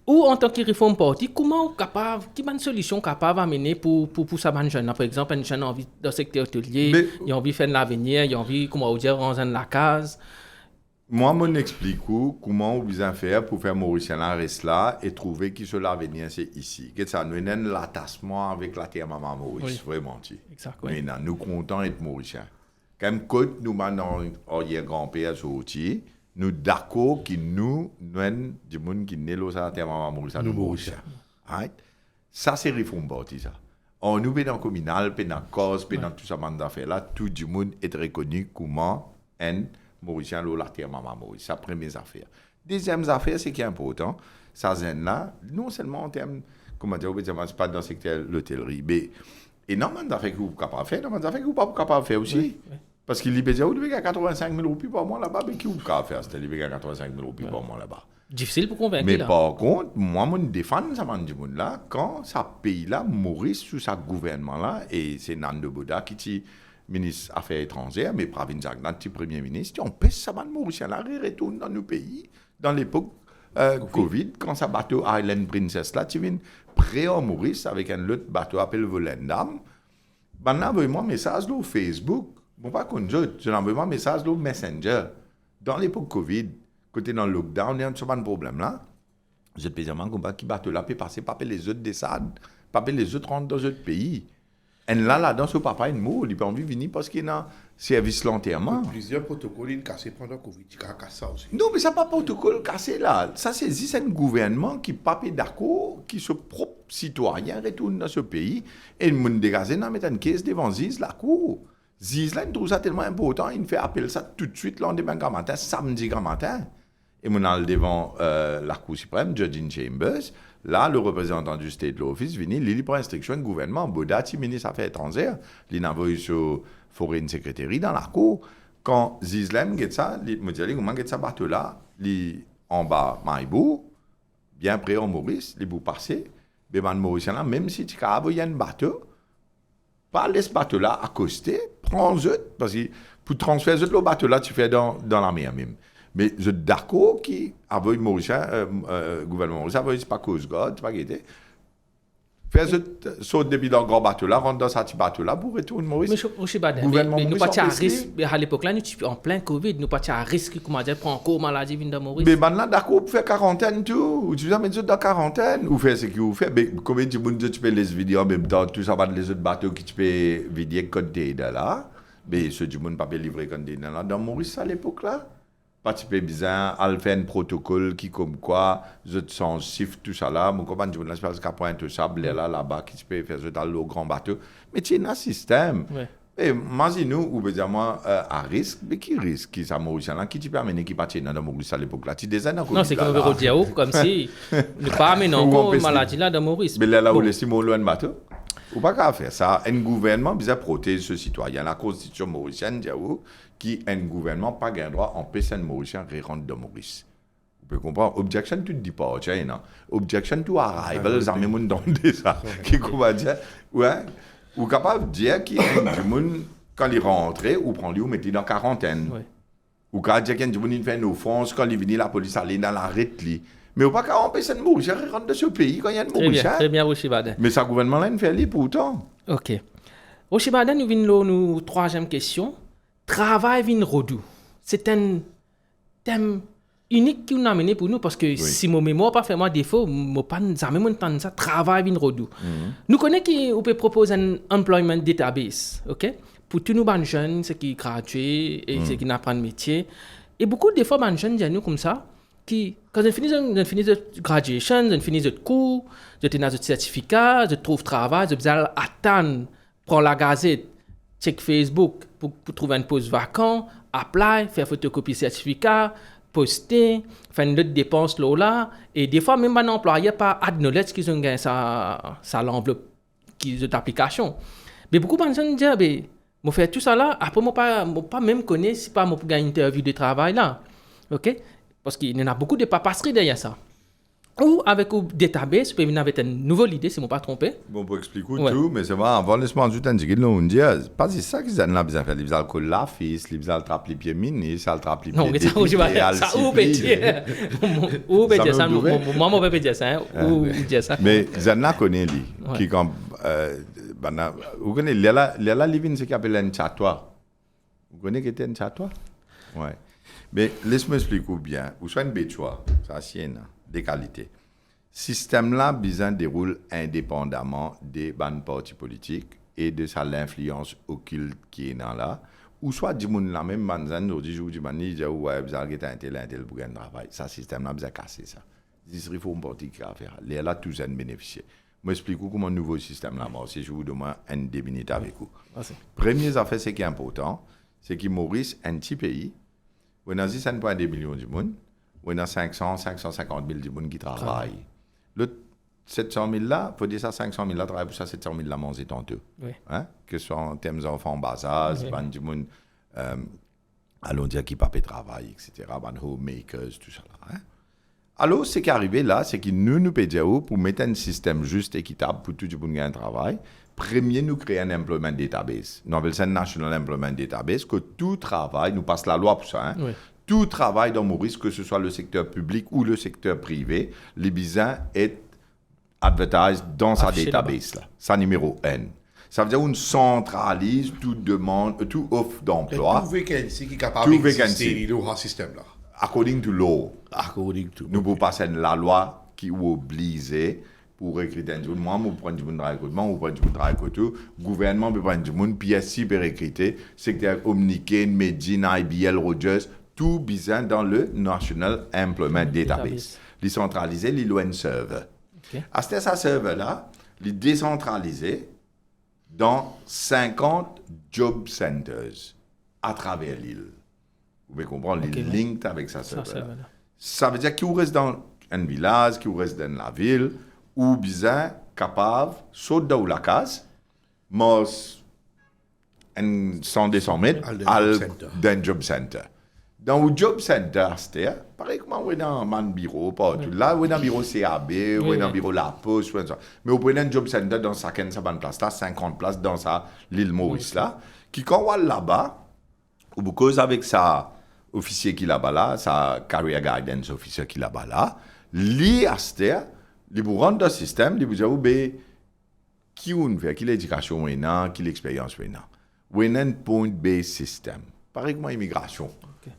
ou en tant que réforme parti, comment capable, quelle bonne solution capable d'amener pour ça ban jeune, par exemple, un jeune a envie dans le secteur hôtelier, il a envie de faire de l'avenir, il a envie, comment dire, rentrer dans la case. Moi, je explique comment vous faire pour faire Mauricien là, reste là et trouver qui sur l'avenir, c'est ici. Que ça nous donne l'attachement avec la terre maman Maurice, vraiment. Exactement. Mais nous comptons être Mauriciens. Comme côte, nous maintenant, grand-père sorti, nous d'accord qui nous du monde qui n'est pas terre maman Maurice, nous Mauriciens. Right? Ça, c'est réforme parti, ça. On nous, dans le communal, dans la cause, dans tout ça, d'affaires là, tout le monde est reconnu comment un Mauricien, la terre maman Maurice. C'est la première affaire. Deuxième affaire, c'est qui est important, ça, là, non seulement en termes, comment dire, c'est pas dans le secteur de l'hôtellerie, mais énormément d'affaires que vous êtes capable de faire, énormément d'affaires que vous n'êtes pas capable de faire aussi. Oui. Parce qu'il libère, vous devez 85 000 roupies par mois là-bas, mais qui vous capable de faire, c'est libérer 85 000 roupies par mois là-bas. Difficile pour convaincre. Mais là. Par contre, moi, je défends ça là, quand ce pays-là, Maurice, sous sa gouvernement-là, et c'est Nando Boda qui est ministre des Affaires étrangères, mais Pravin Jagdan, qui est Premier ministre, on pèse ça, Mauricien, là, retourne dans nos pays, dans l'époque Covid, quand ça bateau Island Princess, là, tu viens près en Maurice avec un autre bateau appelé Volendam. Maintenant, envoyez-moi un message sur Facebook. Bon, pas qu'on je l'envoie un message sur Messenger. Dans l'époque Covid, côté dans le lockdown, il y a un problème là. Je peux dire qui bateau là peut passer, pas les autres descendent, pas les autres rentrent dans d'autres pays. Et là-dedans, ce papa, il mot, il peut envie de venir parce qu'il y a un service l'enterrement. Plusieurs protocoles cassés pendant Covid, il y a ça aussi. Non, mais ça n'est pas protocole cassé là. Ça, c'est un gouvernement qui n'est pas d'accord, qui se propre citoyen retourne dans ce pays et le monde dégagé dans mettre une caisse devant Ziz, la cour. Ziz, là, il trouve ça tellement important, il fait appel ça tout de suite, le lendemain grand matin, samedi grand matin. Et mon allé devant la Cour suprême, Judge in Chambers. Là, le représentant du State Law Office vient, il prend instruction du gouvernement. Bodati, ministre des Affaires étrangères, il envoie sur Foreign Secretary dans la cour. Quand Zizlem get ça, il me dit, comment get ça bateau là, en bas, Maïbou, bien près en Maurice, il bout passé, mais man Mauricien là, même si tu as un bateau, pas laisse bateau là accoster, prends-le, parce que pour transférer le bateau là, tu fais dans la mer même. Mais je suis d'accord qui avec Mauricien, gouvernement Mauricien, c'est pas cause God, c'est pas guetté. Faire ce depuis dans le grand bateau là, rentre dans ce petit bateau là pour retourner Maurice. Mais nous pas à risque, à l'époque là, nous sommes en plein Covid, nous pas à risque, comment dire, prendre encore maladie vient de Maurice. Mais maintenant, d'accord, pour faire quarantaine tout, ou tu vas mettre dans quarantaine, ou faire ce que vous faites. Mais combien de monde tu peux les vidéos en même temps, tout ça va les autres bateaux qui tu peux vider container là. Mais ceux du monde pas livrer container là dans Maurice à l'époque là. Participer bizarre, à faire un protocole qui comme quoi, je te sens chiffre, tout ça là, mon copain, je me laisse pas qu'à point tout ça, là-bas, qui se peut faire ça dans le grand bateau. Mais tu as un système. Ouais. Et imagine-nous, ou bien moi, à risque, mais qui risque, qui ça Mauricien là, qui tu peux amener qui partit dans Maurice à l'époque là, tu désignes non, c'est comme on dire, comme si, ne pas amener encore une maladie là dans Maurice. Mais là, où laissez mon loin de bateau, ou pas qu'à faire ça. Un gouvernement, bien protéger ce citoyen. La constitution mauricienne, dit qui un gouvernement pas gain droit empêcher un Mauricien de rentrer dans Maurice. Vous pouvez comprendre. Objection to departure, non. Objection to arrival, ça me monde dans ça. Qui comment dire, ouais. Ou capable de dire qu'il y a du monde quand il rentre ou prend lui ou mettez dans quarantaine. Ouais. Ou quand il y a du monde qui fait une offense quand il vient la police aller dans la rétli. Mais on pas qu'à empêcher un Mauricien de rentrer dans ce pays quand il y a un Mauricien. Très bien, Rochibaden. Mais ça gouvernement là il fait lui pourtant. OK. Rochibaden, nous venons nous troisième question. Travail vin rodou. C'est un thème unique qui nous a amené pour nous parce que si mon mémoire pas fait moi défaut, moi pas jamais entendre ça travail vin rodou. Nous connaissons qu'on peut proposer un employment database, OK? Pour tous nos jeunes, ceux qui graduent et ceux qui n'apprennent métier. Et beaucoup de fois les jeunes disent nous comme ça qui quand ils finissent de graduation, ils finissent de cours, ils ont un certificat, ils trouvent travail, ils doivent attendre prendre la gazette, check Facebook pour trouver un poste vacant, apply, faire photocopie certificat, poster, faire une autre dépense là, et des fois même un employé pas acknowledge qu'ils ont gagné ça l'enveloppe qui est d'application. Mais beaucoup de gens disent ben moi faire tout ça là, après moi pas même connaître si pas moi pour gagner une interview de travail là. OK? Parce qu'il y en a beaucoup de papasserie derrière ça. Ou avec un database, vous pouvez venir avec une nouvelle idée, si je ne me pas trompé. Bon, pour expliquer Ouais. tout, mais c'est vrai, avant laisse-moi ajouter un petit peu, on dit, pas c'est ça qu'ils ont là besoin de faire. Ils ont le la fils, ils ont le trappe les pieds ministres, ils ont le trappe les pieds Non, mais ça, je vais dire ça. Où peut dire Où peut dire ça? Moi, je peux dire ça. Où dire ça? Mais ils ont là connaît lui, Ouais. qui comme, vous connaissez, il y a là, living, ce qu'on appelle un chattoir. Vous connaissez qu'est un chattoir? Ouais. Mais laisse-moi expliquer bien. Ou soit une béchoir, ça c'est des qualités. Système-là, bizarre, déroule indépendamment des bandes partis politiques et de sa l'influence occulte qui est dans là. Ou soit, du monde la même manzane, aujourd'hui, je vous dis, ouais, vous avez un tel pour un travail. Ça, système-là, vous avez cassé ça. Il faut un parti qui a à faire. Là, tous en bénéficier. Je m'explique comment un nouveau système là marche. Je vous demande une 2 minutes avec vous. Première affaire, c'est qui est important, c'est que Maurice, un petit pays, où on a 6,2 millions de monde, où on a 550 000 de monde qui travaillent. Le 700 000 là, il faut dire ça, 500 000 là, travaillent pour ça, 700 000 là, manger tantôt. Oui. Hein? Que ce soit en termes d'enfants en bas âge, ban du monde, allons dire qui pape travail, etc., ban homemakers, tout ça là. Hein? Alors, ce qui est arrivé là, c'est que nous pouvons dire, pour mettre un système juste, équitable pour tout le monde qui a un travail, premier, nous créons un employment database. Nous appelons ça un National Employment Database, que tout travail, nous passe la loi pour ça, hein? Oui. Tout travail dans Maurice, que ce soit le secteur public ou le secteur privé, les bizarres est advertised dans sa Affiché database, là. Ça numéro N. Ça veut dire qu'on centralise toute demande, toute offre d'emploi, Tout vacancy qui est capable Tout d'exister dans le système là. according to law. According to. Nous pouvons passer la loi qui oblige pour recruter un monde. Moi, je prends du monde de recrutement, je prends du monde de recrutement. Le gouvernement peut prendre du monde, PSC peut recruter, secteur Omnicane, Medine, IBL, Rogers, tout bizarre dans le National Employment Database. Les centralisés, les loin server. Ok. À ce serveur-là, les décentralisés dans 50 job centers à travers l'île. Vous pouvez comprendre, les linked avec ça serveur-là. Ça veut dire qu'il reste dans un village, qu'il reste dans la ville, ou bien capable, sauter dans la case, mais 100-200 mètres dans un job center. Dans le job center, c'est pareil comme on est dans un bureau, partout. Là, on est dans un bureau CAB, on est dans un bureau La Poste, mais on prend un job center dans sa place, là, 50 places dans l'île Maurice, là, qui quand on va là-bas, ou beaucoup avec sa officier qui là-bas là, sa career guidance officer qui là-bas là, li aster, li vous rendre dans le système, li vous dire qui on fait, qui l'éducation on a, qui l'expérience on a. On a un point-based system. Pareil comme l'immigration.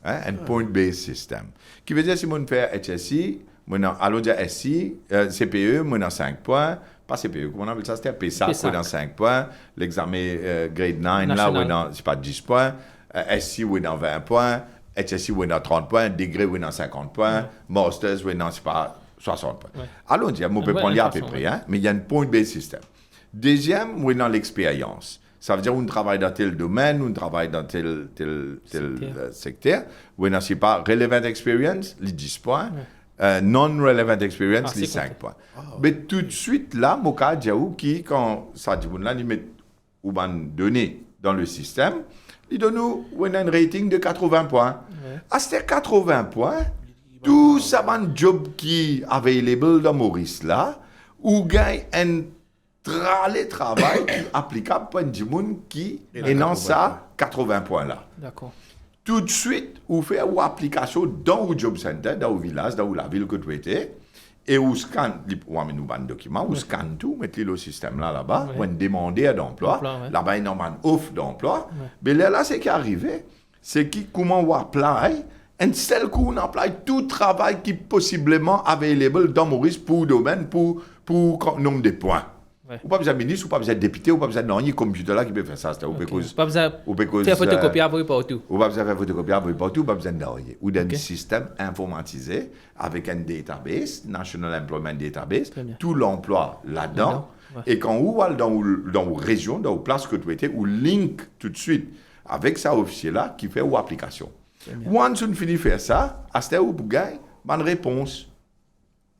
Hein, un point-based system. Qui veut dire si on fait HSI, allons dire SI, CPE, on a 5 points. Pas CPE, comment on appelle ça? C'était PESAC, on a 5 points. L'examen grade 9, là, on a, c'est pas 10 points. SI, on a 20 points. HSI, on a 30 points. Degré, on a 50 points. Masters, on a, c'est pas 60 points. Allons dire, on peut prendre à peu près, hein, mais il y a un point-based system. Deuxième, on a l'expérience. Ça veut dire qu'on travaille dans tel domaine, on travaille dans tel secteur. On n'a pas relevant experience, les 10 points. Non-relevant experience, les 5 points. Mais tout de suite, là, mon cas, qui, quand ça dit, là, ils mettent ou données dans le système, ils donnent nous un rating de 80 points. À ces 80 points, tout ça, un job qui est available dans Maurice, là, ou gagne un travail applicable pour un monde qui est dans ça 80 points là. D'accord. Tout de suite, vous faites une application dans le job center, dans le village, dans la ville que vous êtes, et vous scannez, vous avez un document, vous scannez tout, mettez le système là-bas, vous demandez d'emploi, là-bas, il y a une offre d'emploi. Mais là, ce qui est arrivé, c'est comment on apply, un seul coup, on apply tout travail qui est possiblement available dans Maurice pour le domaine, pour nombre de points. Ouais. Ou pas besoin de ministre, ou pas besoin de député, ou pas besoin d'un computer là qui peut faire ça. Pas besoin de faire photocopie à partout. Ou pas besoin de faire photocopie à partout, ou pas besoin d'un ou d'un système informatisé avec un database, National Employment Database, tout l'emploi là-dedans. Et quand vous allez dans une région, dans une place que tu étais, ou link tout de suite avec ça officier là qui fait une application. Once on finit de faire ça, à ce moment-là, vous gagnez une réponse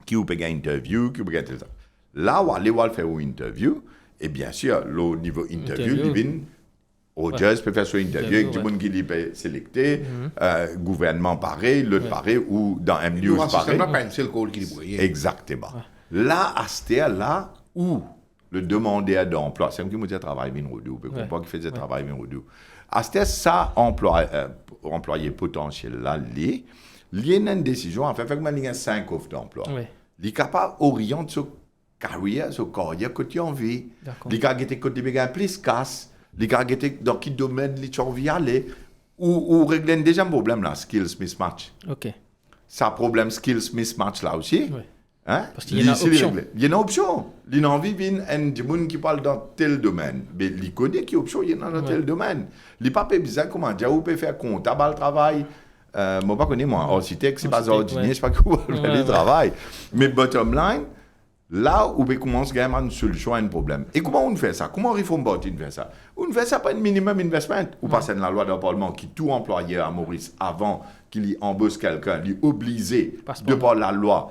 qui vous peut gagner une interview, qui vous peut gagner ça. Là, on va aller faire une interview, et bien sûr, le niveau interview, il vient Rogers peut faire son interview avec du Ouais. monde qui peut sélecter, gouvernement pareil, l'autre pareil, ou dans M Nous, News un système pareil. là, pas une seule call qui est brouillée. Exactement. Là, à ce là où le demandeur d'emploi, c'est un qui me dit travail minrodou, ou peut comprendre qu'il faisait travail minrodou. À ce ça, employé potentiel là, il y a une décision, en fait, il y a 5 offres d'emploi. Ouais. Il est capable d'orienter sa carrière que tu as envie. D'accord. Il est capable de côté plus casse. Il est capable de dans quel domaine tu as envie d'aller. Ou régler déjà un problème là, skills mismatch. OK. Ça problème skills mismatch là aussi. Ouais. Hein? Parce qu'il y a une option. Il y a une option. Il y a envie de monde qui parle dans tel domaine. Mais il connaît qui option il y a dans tel domaine. Il n'est pas bizarre comment dire, vous pouvez faire comptable le travail. Moi, pas connais moi. Architecte, c'est pas ordinaire, je sais pas comment faire le travail. Mais bottom line, là où on commence à avoir une solution à un problème. Et comment on fait ça? Comment Reform Party fait ça? On fait ça par un minimum investment. Ou passer dans la loi d'un parlement qui tout employé à Maurice avant qu'il y embauche quelqu'un, il est obligé de par la loi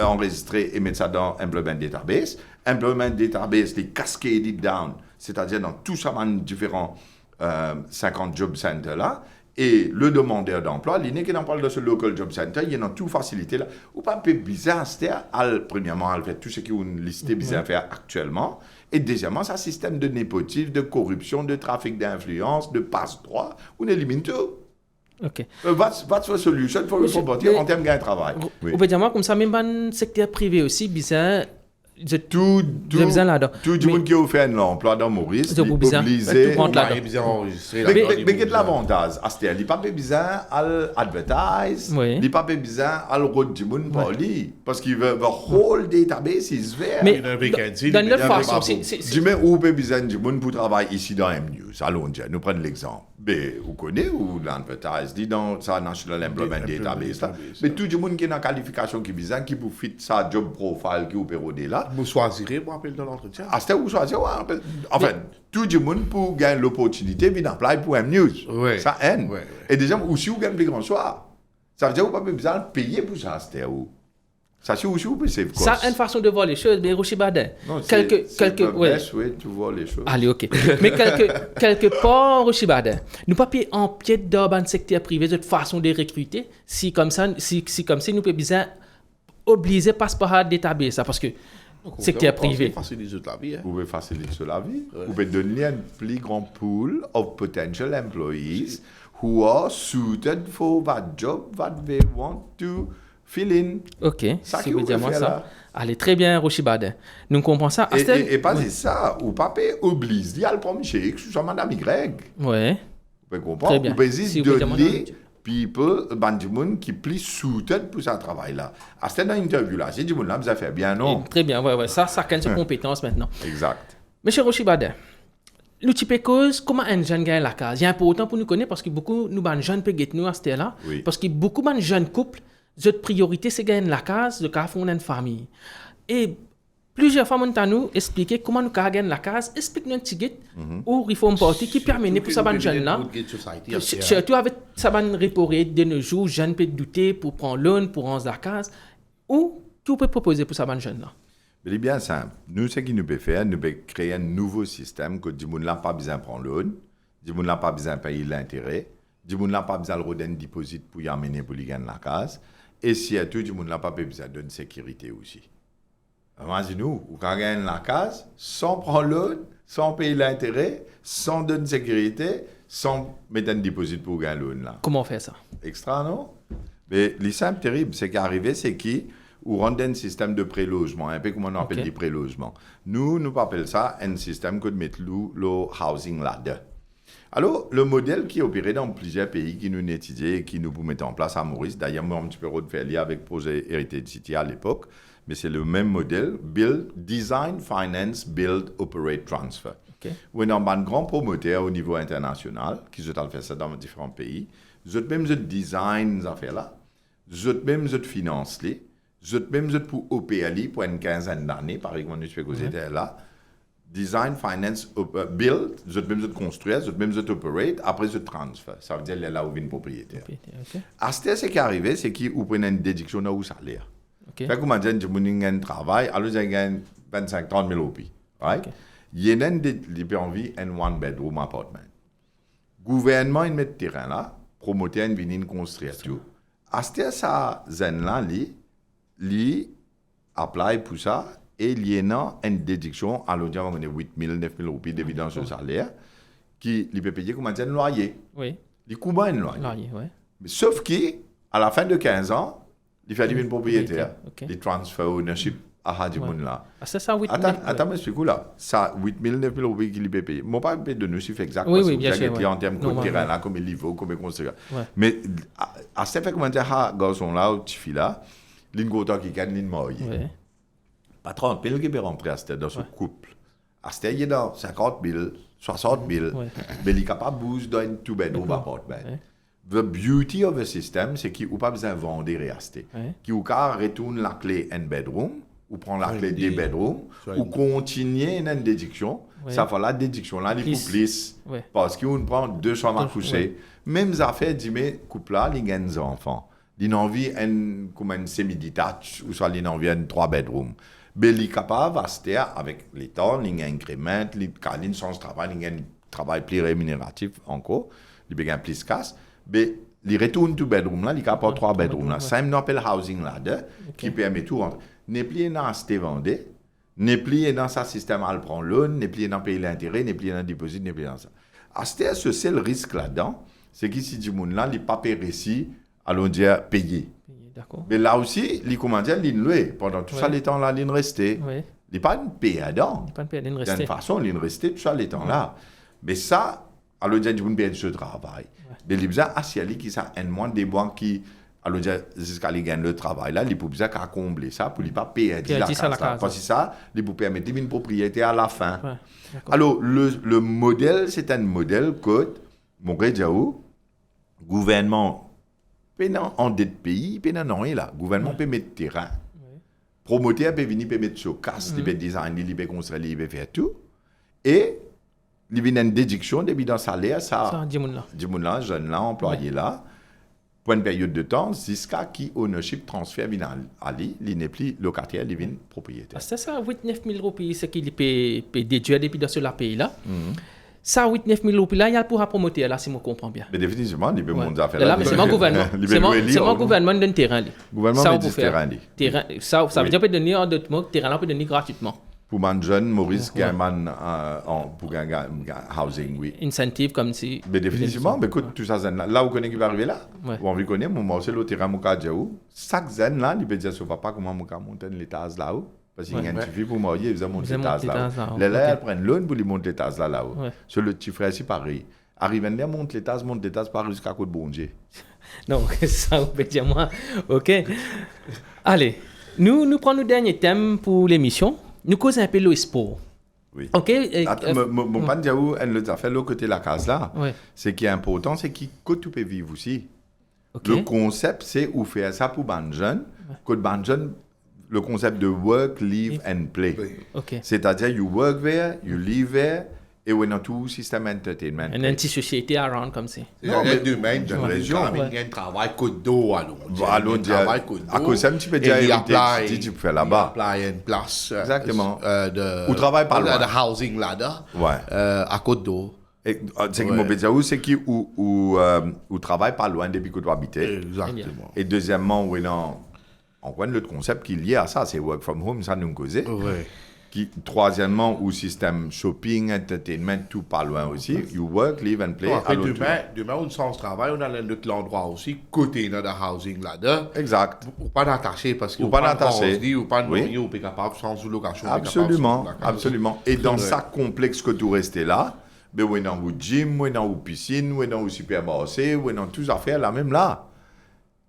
enregistrer et mettre ça dans Employment Database. Employment Database, les cascaded down, c'est-à-dire dans tous ces différents 50 job centers là. Et le demandeur d'emploi, il n'est que dans parle de ce local job center, il y a dans tout facilité là. Ou pas un peu bizarre, c'est-à-dire, premièrement, elle fait tout ce qui est une liste bizarre à faire actuellement. Et deuxièmement, c'est un système de népotisme, de corruption, de trafic d'influence, de passe-droit. On élimine tout. OK. What's the solution for Monsieur, Reform Party en termes de gain de travail? Oui. On peut dire moi comme ça, même dans le secteur privé aussi, bizarre. Tout le monde qui a offert un emploi dans Maurice, C'est il est bizarre. obligé. Tout rentre là-dedans. Il est bizarre enregistré. Mais quel est l'avantage? C'est-à-dire, il n'est pas bizarre à l'advertise, Oui. il n'est pas bizarre à le rôle du monde pour lui, parce qu'il veut the whole database is there. Mais Il y a un vacancy, dans il y notre a un façon, débat c'est Du même où peut besoin du monde pour travailler ici dans M-News. Allons dire, nous prenons l'exemple. Mais vous connaissez où l'advertise dit dans sa National Employment Database là. Mais tout le monde qui a une qualification qui est bizarre, qui peut fit sa job profile qui peut roder là. Vous choisirez pour appeler dans l'entretien. À ce où choisir, enfin, tout le monde pour gagner l'opportunité, vient apply pour M-News. Ouais. Ça aide. Ouais. Et déjà, aussi, vous gagnez plus grand soir. Ça veut dire que vous n'avez pas besoin de payer pour ça, c'est où. Ça, c'est aussi, vous pouvez save cost. ça une façon de voir les choses, mais Rocher Badin. Non, c'est the ouais. best way to voir les choses. Allez, OK. Mais quelque part, Rocher Badin, nous pas payer en pied dans le secteur privé de façon de recruter, si comme ça, nous pouvons bien obliger passe par la database, ça, parce que secteur privé. Facilite la vie. Vous pouvez faciliter la vie. Vous pouvez donner un plus grand pool of potential employees who are suited for that job that they want to fill in. OK. Ça si qui vous vous dites fait moi ça. là. Allez, très bien, Rocher Badin. Nous comprenons ça. Et pas ça, ou pas oblige, il y a le premier chèque, sur Madame Y. Ouais. Vous pouvez comprendre? Très bien. Vous pouvez Si juste vous pouvez donner demander- people, du monde qui plus suited pour ce travail-là. À cette interview là, c'est du monde là, vous avez fait bien, non? Très bien, ouais. Ça a une compétence maintenant. Exact. Monsieur Rocher Badin, nous type cause, comment un jeune gagne la case? C'est important pour nous connaître parce que beaucoup de jeunes peuvent gagner nous à ce là. Oui. Parce que beaucoup de jeunes couples, notre priorité c'est gagner la case, de fonder une famille. Et plusieurs fois, nous expliquer comment nous gagner la case, explique-nous un petit guide ou Reform Party qui permet pour ça ban jeune là. Surtout avec ça ban réporé de nos jours, jeunes peuvent douter pour prendre l'un pour rendre la case ou tu peux proposer pour ça ban jeune là. Mais c'est bien simple. Nous, ce que nous pouvons faire, nous pouvons créer un nouveau système que du monde n'a pas besoin de prendre l'eau, du monde n'a pas besoin de payer l'intérêt, du monde n'a pas besoin de redonner un dépôt pour y amener pour y gagner la case, et surtout, du monde n'a pas besoin de sécurité aussi. Imaginez-nous, vous gagnez la case sans prendre l'eau, sans payer l'intérêt, sans donner sécurité, sans mettre un dépôt pour gagner l'eau là. Comment faire ça? Extra, non? Mais le simple terrible, c'est qu'arrivé, c'est qui ou rendre un système de prélogement, un peu comme on appelle les prélogements. Nous appelons ça un système que nous mettons le housing ladder. Alors, le modèle qui est opéré dans plusieurs pays qui nous étudié et qui nous mettent en place à Maurice, d'ailleurs, moi, un petit peu de faire lié avec le projet Heritage City à l'époque, mais c'est le même modèle, Build, Design, Finance, Build, Operate, Transfer. Okay. Où on a un grand promoteur au niveau international, qui a fait ça dans différents pays. Vous même vous design ces affaires-là, vous même vous finance les, vous même vous pour OPLI pour une quinzaine d'années, par exemple, nous faisons étaient là. Design, finance, build, vous même vous construire, vous même vous operate, après vous transfer. Ça veut dire là où vient le propriétaire. Okay. À ce qui est arrivé, c'est qu'ils prennent une déduction au salaire. Okay. Fait que moi, j'ai un travail, alors j'ai gagné 25-30 000 roupies. Right? Okay. Il y a une envie un one-bedroom apartment. gouvernement, il met le terrain là, promoteur, il vient construire tout. À ce ça, là, li apply pour ça, et il y a une déduction, à l'audience, on a 8 000, 9 000 roupies d'évidence sur le salaire, qui peut payer comme un loyer. Oui. Il coûte un loyer. Ouais. Mais sauf qu'à la fin de 15 ans, il fait devenir propriétaire. Okay. Il transfère ownership à du monde là. Ah, c'est ça, 8 000. Attends, m'explique là. Ça, 8 000, 9 000 roupies qu'il peut payer. Moi, pas de nos chiffres exacts. Oui, parce oui, que bien vous sûr. avez en termes de terrain là, comme il niveau, comme il construit. Mais à ce fait, comment dire, garçon là, ou petit fille là, l'ingota qui gagne, l'ingmoye. Patron, pile qui peut rentrer à dans ce couple. À ce il est dans 50 000, 60 000, mais il est capable de bouger dans une two-bedroom appartement. The beauty of the system, c'est qu'il n'a pas besoin de vendre et rester. Qu'il retourne la clé en bedroom, ou prend la clé des bedrooms, ou continuer une déduction. Ça fait la déduction là, il faut plus. Parce qu'on prend 200 à coucher. Même affaire, dit, mais couple là, il y a des enfants. Il a envie comme un semi-detached, ou soit il a envie de 3 bedrooms. Mais il est capable de rester avec les temps, il y a un incrément, quand il change de travail, il y a un travail plus rémunératif encore, il y a plus casse. Mais il retourne tout bedroom là, il y a pas 3 bedrooms là. Ça, il appelle housing ladder, qui permet tout rentrer. N'est plus dans ce vendé, n'est plus dans ce système à prendre loan, n'est plus dans payer l'intérêt, n'est plus dans le dépôt, n'est plus dans ça. À ce seul le risque là-dedans, c'est que si du monde là, il n'est pas réussi, allons dire payer. Mais là aussi, les commanditaires, ils louent. Pendant tout ça, les temps là, ils restent. Il n'est pas une payadant. D'une façon, ils restent tout ça, les temps là. Mais ça, allons dire, ils vont perdre ce travail. Mais les gens, qui sont un moins des banques qui, allons dire, jusqu'à les gagner le travail là, ils peuvent bien combler ça pour ne pas payer la case. Parce que ça, ils peuvent permettre une propriété à la fin. Alors, le modèle, c'est un modèle que, mon Diaou, gouvernement, en dette pays, non rien là. Gouvernement peut mettre terrain. Promoteur peut venir peut mettre sur casse, il peut designer, il peut construire, il peut faire tout. Et il y a une déduction depuis dans le salaire, ça, du monde là, jeune là, employé là, pour une période de temps, jusqu'à qui ownership transfert vient à lui, il n'est plus locataire, il devient propriétaire. C'est ça, 8-9 000 roupies, c'est qu'il peut déduire depuis dans ce pays là. Ça, 8-9 000 roupies là, il y a pour promouvoir là, si je comprends bien. Mais définitivement, il peut monter à faire là. Mais c'est mon gouvernement. C'est mon gouvernement d'un terrain. Gouvernement dit terrain. Ça veut dire peut donner en d'autres mots, terrain là peut donner gratuitement. Pour man jeune, Maurice Gaiman pour un housing, oui. Incentive comme si. Mais définitivement, mais écoute, tout ça, là où connaît qui va arriver là, où on veut connaître, moi, c'est le terrain Moukadjaou. Chaque zen là, il peut dire, ça va pas comment Mouka monte l'étage là-haut. Parce qu'il y a un petit fille pour marier, ils ont monté l'étage là-haut. Les là, ils prennent l'un pour lui monter l'étage là-haut. Sur le petit frère, c'est pareil. Arrivent là, monte l'étage par jusqu'à côté de Bondier. Non, ça, vous pouvez dire moi. OK. Allez, nous prenons le dernier thème pour l'émission. Nous causons un peu le sport. Oui. OK. Mon pan Diaou, elle nous a fait l'autre côté de la case là. Ce qui est important, c'est que tu peux vivre aussi. Le concept, c'est où faire ça pour ban jeune. Que ban jeune, le concept de work, live and play. C'est-à-dire, you work there, you live there, et on a tout système entertainment. Une anti-société around comme ça. Non, mais demain, d'une région, il y a un travail code d'eau à l'eau. À cause de ça, tu peux dire, tu peux faire là-bas. Il y a une place. Exactement. Ou travail pas loin. De housing là-dedans. À côte d'eau. C'est que mon bédia c'est qui ou travaille pas loin depuis que tu habites. Exactement. Et deuxièmement, oui, non. On voit l'autre concept qui est lié à ça, c'est work from home, ça nous cause. Troisièmement, ou système shopping, entertainment, tout pas loin aussi. You work, live and play. Après, demain, on sens travail, on a l'autre endroit aussi, côté de housing là-dedans. Exact. Ou pas d'attacher, parce que ou pas d'attacher. Ou pas de nourrir, ou pas capable sans sous-location. Absolument. Et dans ça complexe que tu restes là, mais on est dans le gym, on est dans la piscine, on est dans le supermarché, on est dans toutes les affaires là, même là.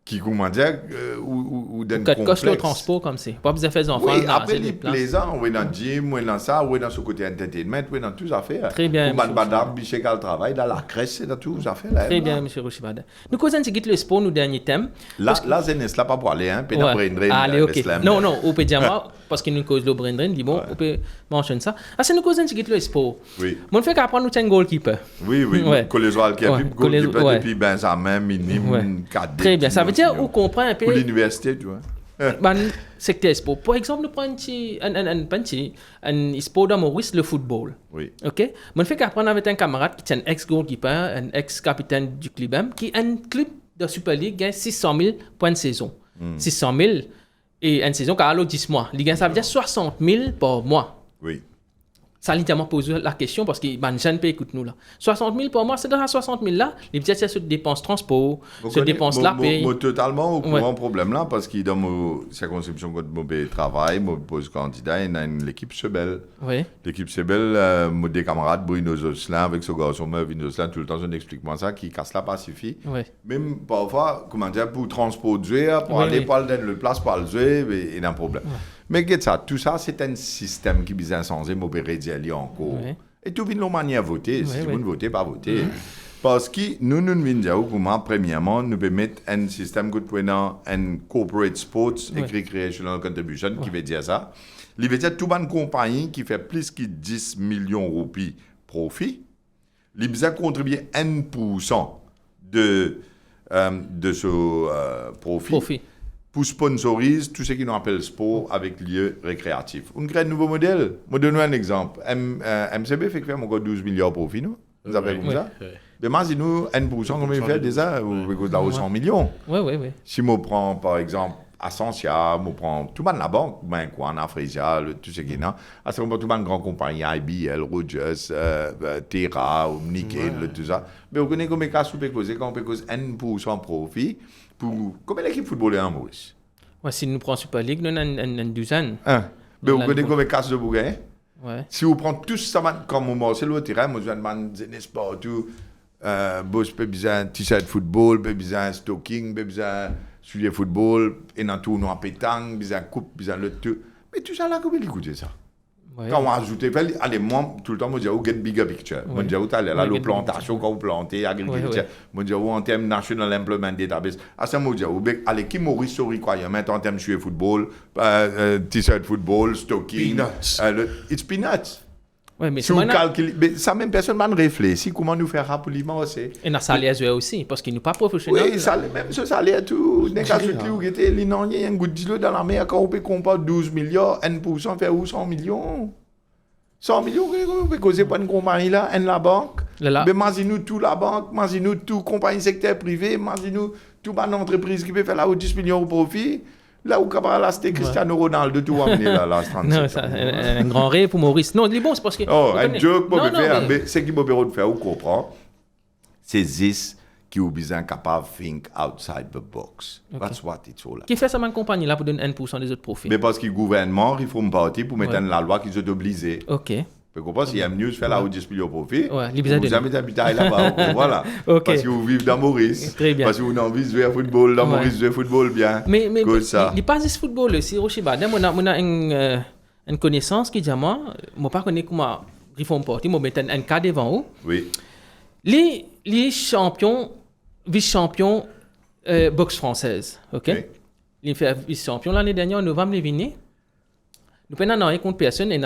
Qui, comment dire, ou d'un complexe. Coste le transport comme ça. Pas besoin de faire des enfants. Oui, après les plaisants, on est dans le gym, on est dans ça, on est dans ce côté entertainment, on est dans toutes les affaires. Très bien. Pour Madame Biché qui travaille dans la crèche, c'est dans toutes les affaires là. Très bien, M. Rochibada. Nous causons un petit peu le sport, nous, dernier thème. Là, c'est là pas pour aller, hein, puis d'après une allez, ok. Non, on peut dire moi, parce que nous causons le brain drain, dit bon, on peut mentionner ça. Ah, c'est nous causons un petit peu le sport. Oui. Mon fait qu'apprendre nous un goalkeeper. Oui, que les joueurs qui ont goalkeeper depuis Benjamin, Minim, Cadet. Très bien. Ça veut dire, on comprend un peu. Pour l'université, tu vois. ban secteur sport. Par exemple, nous prenons un sport dans Maurice, le football. Oui. OK? Moi, je fais qu'apprendre avec un camarade qui est un ex-goalkeeper, un ex-capitaine du club, qui a un club de Super League gagne 600 000 points de saison. 600 000 et une saison qui a 10 mois. Il gagne, ça veut dire 60 000 par mois. Oui. Ça, il m'a posé la question parce que les jeunes peuvent écouter nous là. 60 000 par mois, c'est dans les 60 000 là, les budgets se dépensent transport, se dépensent la paye. Je suis totalement au courant problème là parce que dans ma circonscription de mon travail, mon poste candidat, il y a l'équipe Sebel. Oui. L'équipe Sebel, des camarades Bruno Zoslin avec ce garçon Mervyn Zoslin, tout le temps, je explique-moi ça, qui casse la Pacifique. Oui. Même parfois, comment dire, pour transporter, pour aller par le place, pour le jouer, il y a un problème. Ouais. Mais regarde ça, tout ça, c'est un système qui est censé m'opérer d'y encore. Oui. Et tout vient de manière à voter. Si vous ne votez pas, voter. Parce que nous venons dire comment, premièrement, nous pouvons mettre un système que nous avons un corporate sports et recreational contribution qui veut dire ça. Il veut dire toute une compagnie qui fait plus que 10 millions de roupies profit, il veut contribuer 1% de ce profit. Pour sponsoriser tout ce qu'on appelle sport avec lieu récréatif. On crée un nouveau modèle. Je vais donner un exemple. MCB fait faire 12 milliards de profit, nous. Vous avez comme ça? Mais moi, si nous, 1%, comme il fait déjà, vous avez 100 millions. Oui. Si je prends, par exemple, Ascensia, je prends tout le monde la banque, en Africa, tout ce qui est là. À ce moment, tout le monde grande compagnie, IBL, Rogers, Terra, Nickel, tout ça. Mais vous connaissez combien de cas vous pouvez causer quand on peut causer 1% de profit pour combien d'équipes footballeuses en Maurice? Ouais, si nous prenons Super League, nous avons une douzaine. Mais vous connaissez combien de cas vous pouvez? Ouais. Si vous prenez tout ça, comme on c'est le terrain, moi je demande des sports, tout. Boss, peut besoin de t-shirt football, peut besoin de stocking, peut besoin de football, et dans tout, nous en pétanque, besoin de coupe, besoin de tout. Mais tout ça là, comment écouter ça? Ouais. Quand on ajoute, allez, moi, tout le temps, je dis, get bigger picture. Je dis, où là, la plantation, quand vous plantez, agriculture. Je dis, en termes National Employment Database. À ce moment, je dis, allez, qui Maurice sur requirement en termes de football, t-shirt football, stocking. Peanuts. It's peanuts. Ouais, mais si on calcule, ça même personne ne réfléchit comment nous faire rapidement aussi. Et dans le salaire aussi, parce qu'il n'est pas professionnel. Oui, même ce salaire, tout. N'est qu'à celui où il était, il y a un goût de dans la mer, quand on peut comparer 12 milliards, 1% fait où 100 millions 100 millions, on peut causer pour une compagnie là, la banque. Mais manginez-nous tout la banque, manginez-nous tout compagnie secteur privé, manginez-nous toute une entreprise qui peut faire là 10 millions de profit. Là où là, c'était Cristiano Ronaldo, tout amené là, 37. Non, ça, un grand rêve pour Maurice. Non, il est bon, c'est parce que... Oh, un joke, mais ce qui m'a permis de faire, vous comprenez, c'est this qui est besoin capable de think outside the box. Okay. That's what it's all about. Qui fait ça, ma compagnie là, pour donner 1% des autres profits? Mais parce que le gouvernement, il faut me partir pour mettre la loi qui est obligée. OK. Vous comprenez, si M-News fait là où 10 millions de profit, vous avez habité là-bas. Voilà. Okay. Parce que vous vivez dans Maurice. Très bien. Parce que vous avez envie de jouer au football. Dans Maurice, jouer au football bien. Mais il n'est pas juste football aussi, Roshiba. On a une connaissance qui dit à moi, je ne sais pas comment ils font partie, je mets un cas devant vous. Oui. Les champions, vice-champions boxe française. OK? Ils fait vice-champion l'année dernière, en novembre, les vignes. Nous prenons rien contre personne, et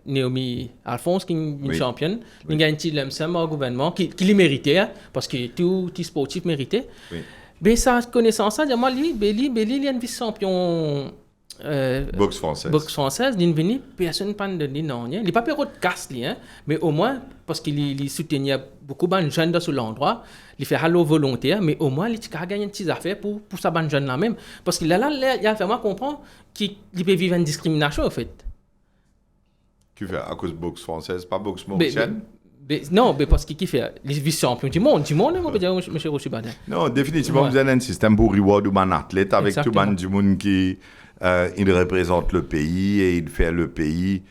Naomi Alphonse qui est une championne, il y a une petite lemsem au gouvernement qui le méritait, hein, parce que tout sportif méritait. Mais sa connaissance, moi, il y a un vice-champion boxe française, il est venu, personne n'a donné non. Il n'est pas peur de casse, mais au moins, parce qu'il soutenait beaucoup de jeunes dans ce endroit, il fait halo volontaire, mais au moins, il a gagné une petite affaire pour sa bande jeune là même. Parce qu'il a fait moi comprendre qu'il peut vivre une discrimination, en fait. Tu fais à cause de boxe française, pas boxe mauricienne? Non, mais parce qu'il fait les vice-champions du monde, on peut dire, M. Rochibadin. Non, définitivement, vous avez un système pour reward un athlète avec tout le monde du monde qui il représente le pays et il fait le pays,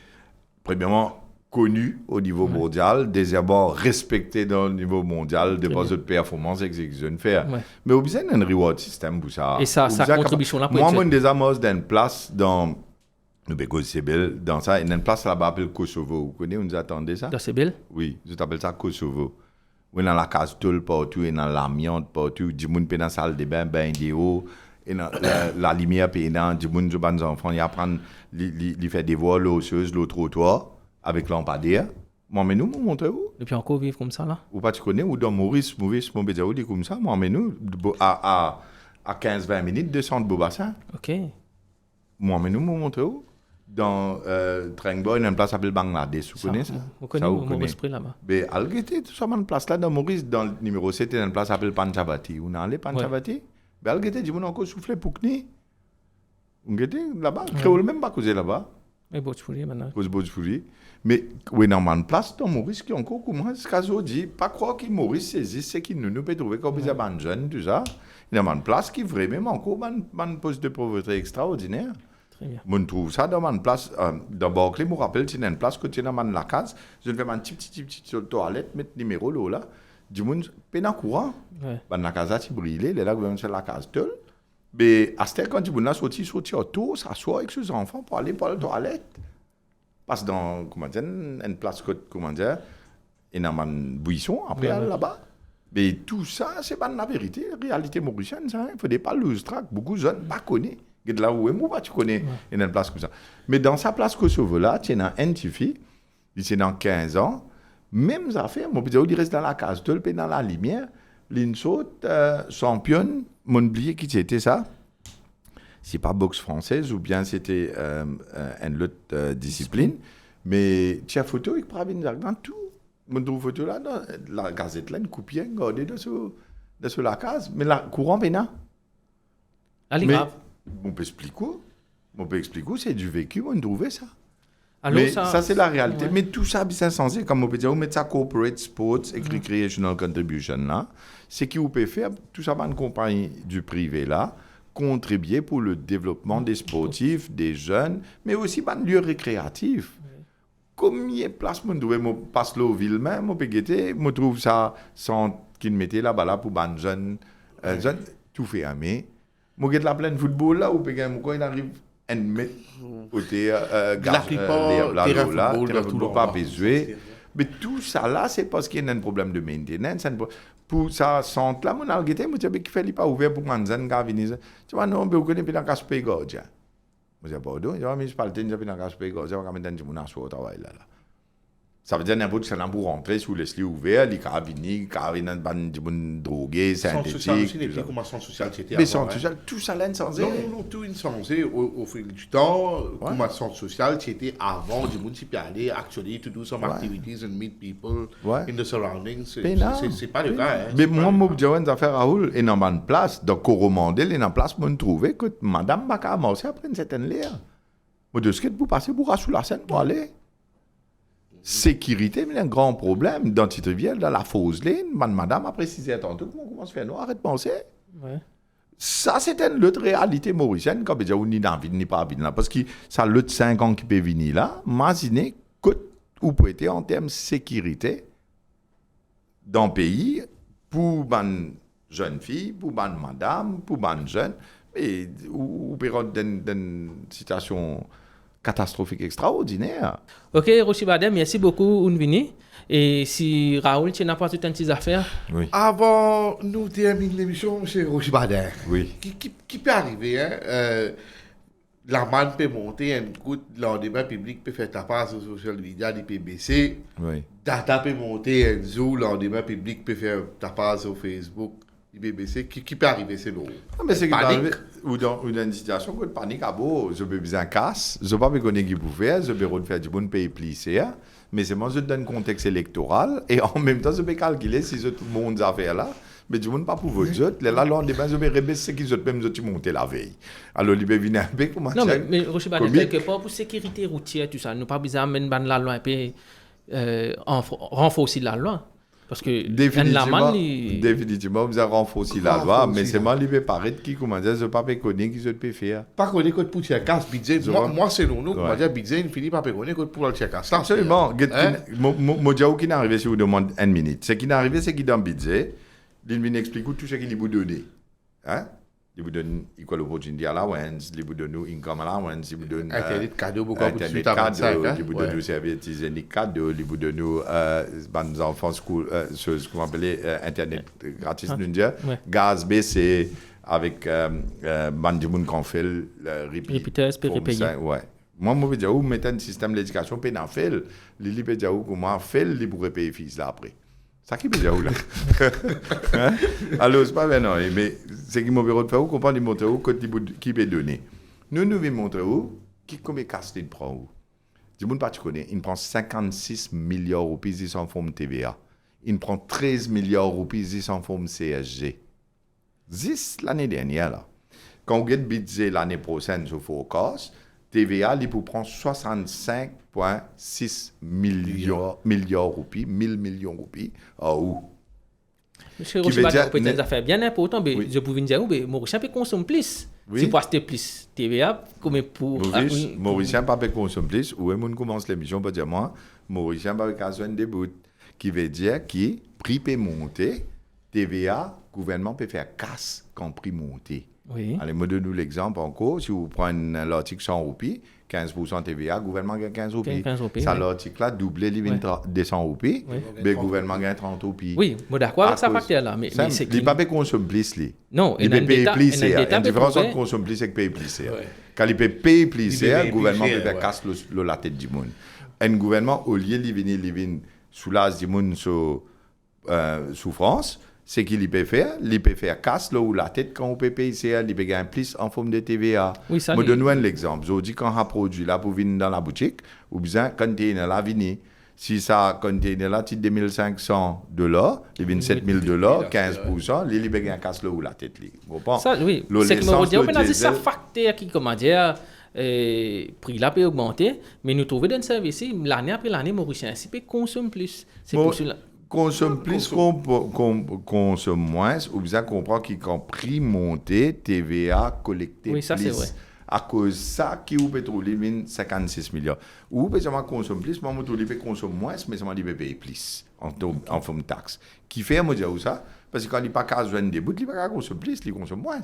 premièrement, connu au niveau mondial, deuxièmement, respecté dans le niveau mondial, de base de performance exécution faire. Mais vous avez un reward système pour ça. Et sa contribution là pour moi, j'ai des amos d'une place dans le Béco Sebel, dans ça, il y a une place là-bas appelée Kosovo. Vous connaissez, vous attendez ça? Dans Sebel? Oui, je t'appelle ça Kosovo. Vous dans la case toule partout, et dans l'amiante partout, du monde dans la salle de bain, bain d'eau, et dans la lumière, puis dans du monde, des enfants, ils apprennent, ils font des voies, l'eau osseuse, le trottoir, avec lampadaire. Moi, mais nous, montrez où? Depuis encore vivre comme ça, là? Ou pas, tu connais, ou dans Maurice, mon bédiaou, dit comme ça, moi, mais nous, à 15-20 minutes de centre Beaubassin. OK. Moi, mais nous, nous montrons dans Trengbo, il y a une place appelée Bangladesh. Vous connaissez ça? Vous connaissez Maurice Pré là-bas. Mais Algete, tout ça, une place là, dans Maurice, dans le numéro 7, il y a une place appelée Panchavati. Vous n'allez Panchavati? Mais Algete, dis-moi encore souffler pour que ni. Vous êtes là-bas, créole même pas causé là-bas. Et Bojpuri maintenant. Bojpuri. Mais oui, dans une place dans Maurice qui encore commence, ce qu'on dit, pas croire que Maurice saisit, c'est qu'il nous peut trouver comme des jeunes, tout ça. Il y a une place qui vraiment encore un poste de pauvreté extraordinaire. Très bien. Je trouve ça dans une place, dans Barclay, je me rappelle, c'est une place que tu es dans la case, je fais une petite toilette, mettre le numéro là, du monde, peine courant, la case qui brille, il est là, vous faire la case seule. Mais à ce quand tu es sorti autour, s'asseoir avec ses enfants pour aller pour la toilette. Parce que dans, comment dire, une place, comment dire, il y a une buisson après là-bas. Mais tout ça, c'est pas la vérité, la réalité mauricienne, il ne faut pas le track. Beaucoup de jeunes ne connaissent pas. Là où tu connais, il y a une place comme ça. Mais dans sa place Kosovo là, tu as un petit fille, il est dans 15 ans, même affaire, mon petit, il reste dans la case, tu le dans la lumière, il saute, championne, mon oublié qui c'était ça. C'est pas boxe française ou bien c'était une autre discipline, mais tu as photo, il prend dans tout. Mon trouve photo là, dans la gazette là, une copie, regardez de la case, mais la courant pénal. Allez, grave. On peut expliquer, c'est du vécu, on trouvait ça. Alors, mais ça c'est la réalité. Ouais. Mais tout ça, c'est censé, comme on peut dire, on met ça corporate sports et recreational contribution là, c'est qui vous peut faire, tout ça, une compagnie du privé là, contribuer pour le développement des sportifs, des jeunes, mais aussi un lieu récréatif. Comme il y a place, je passe là aux villes même, je trouve ça sans qu'ils mettaient là-bas là pour les jeunes, tout fait aimer. Je suis la pleine football là, où il arrive à mettre côté la plupart là, football pas besoin. Mais tout ça là, c'est parce qu'il y a un problème de maintenance. Pour ça, centre là, mon algété, je dis qu'il ne pas ouvert pour les jeunes qui viennent. Tu vois, non, je connais pas dans le Gaspé-Gordia. Je dis, pardon, je ne sais pas le temps, je vais dans le Gaspé-Gordia, je vais mettre mon assaut au travail là. Ça veut dire n'importe qui pour rentrer sous les lits ouverts, les carabiniers, les drogués, synthétiques. Centre social aussi, les comment centre social, c'était mais centre social, tout ça là, insensé. Non, tout insensé. Au fil du temps, comment centre social, c'était avant du monde qui allait actually to do some activities and meet people in the surroundings. C'est pas le cas. Mais moi, je dis une affaire à Raoul, et dans une place, dans Coromandel, et dans une place, je trouvais que madame m'a commencé après une certaine lire. Je dis, est-ce que vous passez pour sous la scène pour aller? Sécurité, mais il y a un grand problème. Dans Titrivière, dans la fausse ligne, madame a précisé tantôt comment se fait noir, arrête de penser. Ouais. Ça, c'est une autre réalité mauricienne, comme dire, ni dans ni pas là. Parce que ça, l'autre 5 ans qui peut venir là, imaginez que vous pouvez être en termes de sécurité dans le pays pour une jeune fille, pour une madame, pour une jeune, et vous pouvez être dans une situation catastrophique extraordinaire. Ok, Rochi Badem, merci beaucoup, Unvini. Et si Raoul, tu n'as pas toutes tes petites affaires? Oui. Avant nous terminer l'émission, c'est Rochi Badem. Oui. Qui peut arriver, hein? La manne peut monter, un coup, le débat public peut faire taper sur social media, il peut baisser. Oui. Data peut monter, un zoo, le débat public peut faire taper sur Facebook. BBC, qui peut arriver, c'est l'eau. Mais c'est panique. Ou dans une situation où panique à beau, je peux besoin casse, je ne sais pas connaître qui peut faire, je peux faire du bon pays plisser, mais c'est moi je donne un contexte électoral et en même temps je peux calculer si tout le monde a fait là, mais du monde pas pour vous autres, là lors des bains je peux rebaisser qui autres même je monter la veille. Alors il peut venir un peu comment ça. Non mais Rocher Badel, quelque part pour sécurité routière tout ça, nous pas besoin de mettre la loi un peu renforcer la loi. Parce que définitivement, vous avez renforcé la loi, mais c'est moi qui vais paraître qui, comment dire, je ne peux pas connaître qui je peux faire. Pas connaître que pour tirer casse, budget. Moi, c'est nous, comment dire, budget, il finit par connaître que pour le tirer casse. Absolument. Moi, qui n'est arrivé, si vous demandez une minute, ce qui n'est arrivé, c'est qu'il dans le budget, il m'explique tout ce qu'il vous donne. Il vous donne Equal Opportunity Allowance, il vous donne Income Allowance, il vous donne Internet cadeau, beaucoup Internet cadeau, il vous donne services hygiéniques cadeau, il vous donne les enfants school, ce qu'on appelle Internet gratis, gaz baissé avec Bandimoun qu'on fait Repeaters, payé. Ouais. Moi, je veux dire, vous mettez un système d'éducation pénal, il peut dire comment faire, il pourrait payer fils là après. Ça qui peut dire où là? Hein? Alors, c'est pas maintenant, mais c'est qui m'a de faire où, comprendre, il montre où, qui peut donner. Nous devons montrer où, qui combien de casse il prend où. Du monde pas tu connais, il prend 56 milliards de roupies en forme TVA. Il prend 13 milliards de roupies en forme CSG. 10 l'année dernière là. Quand on get budget l'année prochaine sur forecast, TVA, il peut prendre 65,6 milliards de roupies, 1000 millions de roupies. Où? Monsieur Rocher, peut-être des affaires bien importantes, mais je pouvais dire que Mauricien peut consommer plus. Oui. Si pour acheter plus TVA, comme pour... Mauricien pas peut consommer plus, ou on commence l'émission pour dire moi, Mauricien pas besoin de bout, qui veut dire que prix peut monter, TVA, gouvernement peut faire casse quand prix monte. Oui. Allez, me donne l'exemple encore. Si vous prenez l'article 100 roupies, 15% TVA, le gouvernement gagne 15 roupies. Ça, oui. L'article là, doublé, il vient de 100 roupies, mais le gouvernement gagne 30 roupies. Oui, je suis d'accord avec ça facteur là. Mais c'est il ne peut pas consommer plus. Non, il peut payer plus. Il y a une différence entre consommer plus et payer plus. Quand il peut payer plus, le gouvernement peut faire casse la tête du monde. Un gouvernement, au lieu de venir sous l'âge du monde sous France, c'est qu'il peut faire casse là où la tête quand on peut payer il peut gagner plus en forme de TVA. Oui, ça. Je donne un exemple. Je dis quand on a produit là pour venir dans la boutique, ou bien container là venir. Si ça container là, $2 500, il vient $7 000, 15%, il peut gagner casse là où la tête li. Ça oui, c'est que me dire on peut dire ça facteur qui comment dire prix là peut augmenter, mais nous trouver dans service l'année après l'année Mauricien si peut consommer plus. C'est pour cela consomme plus qu'on consomme moins, ou bien comprend qu'il quand prix monté, TVA collecté oui, ça, plus. C'est vrai. À cause de ça, qui ou pétrole, 56 milliards. Ou peut consomme plus, mais il peut consommer moins, mais ça peut payer plus en forme de taxe. Qui fait, moi, dire où ça? Parce que quand il n'y a pas qu'à joindre des bouts, il ne peut pas consommer plus, il consomme moins.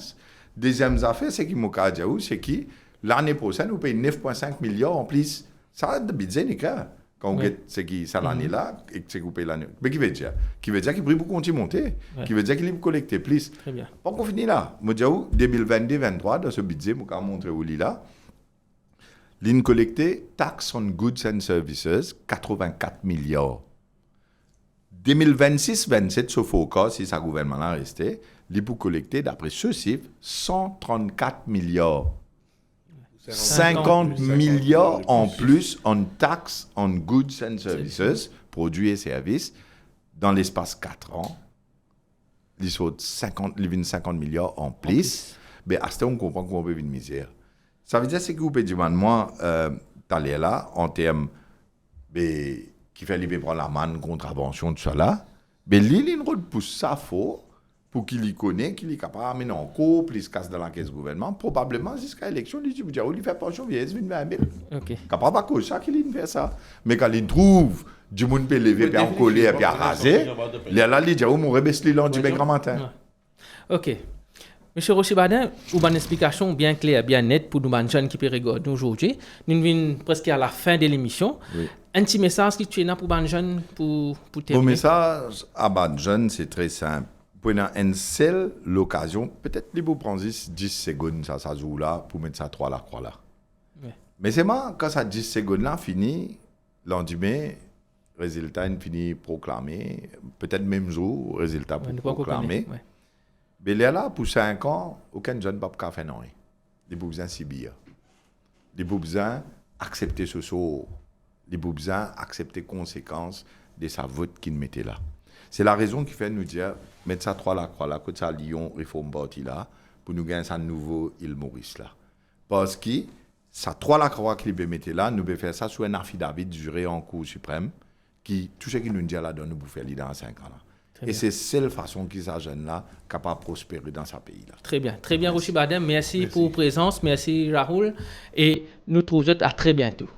Deuxième affaire, c'est qu'il m'a dit où, c'est que l'année prochaine, vous payez 9,5 milliards en plus. Ça, de budget, n'est pas. Quand on get c'est qui ça l'année là et que c'est coupé l'année. Mais qui veut dire qu'il prix pour continuer à monter, qui veut dire qu'il peut collecter plus. Très bien. Pour qu'on finisse là, moi dis 2022-23 dans ce budget, moi quand montrer où là, l'in collecté tax on goods and services 84 milliards. 2026-27 ce forecast si ça gouvernement là resté, il peut collecter d'après ce chiffre 134 milliards. 50 milliards en plus en taxes on goods and services, produits et services, dans l'espace 4 ans. Il saute 50 milliards en plus. Mais à ce temps, on comprend qu'on peut vivre une misère. Ça veut dire que vous pouvez dire, moi, t'allais là, en termes qui fait libérer prendre la manne, contravention, tout ça là, mais l'île pousse ça faux. Pour qu'il y connaisse, qu'il est capable d'amener en cours, plus casse dans la caisse du gouvernement, probablement jusqu'à l'élection, il dit, il fait pension vieillesse, 20 000. Ok. Capable à cause ça qu'il fait ça. Mais quand il trouve du monde peut lever, puis en coller, puis à raser, là, il dit, mon rebesse le lundi, grand matin. Ok. Monsieur Rocher-Badin, une explication bien claire, bien nette pour nous jeunes qui peuvent regarder aujourd'hui. Nous venons presque à la fin de l'émission. Oui. Un petit message qui tu es là pour les jeunes pour terminer. Mon message à les jeunes, c'est très simple. Pour une seule occasion, peut-être les vous prendre 10 secondes, ça joue là, pour mettre ça 3 la croix là. Oui. Mais c'est moi, quand ça 10 secondes là fini, lendemain, résultat fini proclamé, peut-être même jour, résultat proclamé. Ouais. Mais là, pour 5 ans, aucun jeune ne peut pas faire non. Il a besoin de subir. Il a besoin d'accepter ce sort. Il a besoin d'accepter les conséquences de sa vote qu'il mettait là. C'est la raison qui fait nous dire, mettre ça 3 la croix là, que ça Lyon, réforme parti là, pour nous gagner ça nouveau île Maurice là. Parce que ça 3 la croix qu'il peut mettre là, nous peut faire ça sur un affidavit juré en Cour suprême, qui, tout ce qu'il nous dit là, nous peut faire dans 5 ans là. Très et bien. C'est celle façon qu'ils sont jeunes là, capable de prospérer dans ce pays là. Très bien, Rocher-Badin, merci pour votre présence, merci Raoul, et nous trouvons à très bientôt.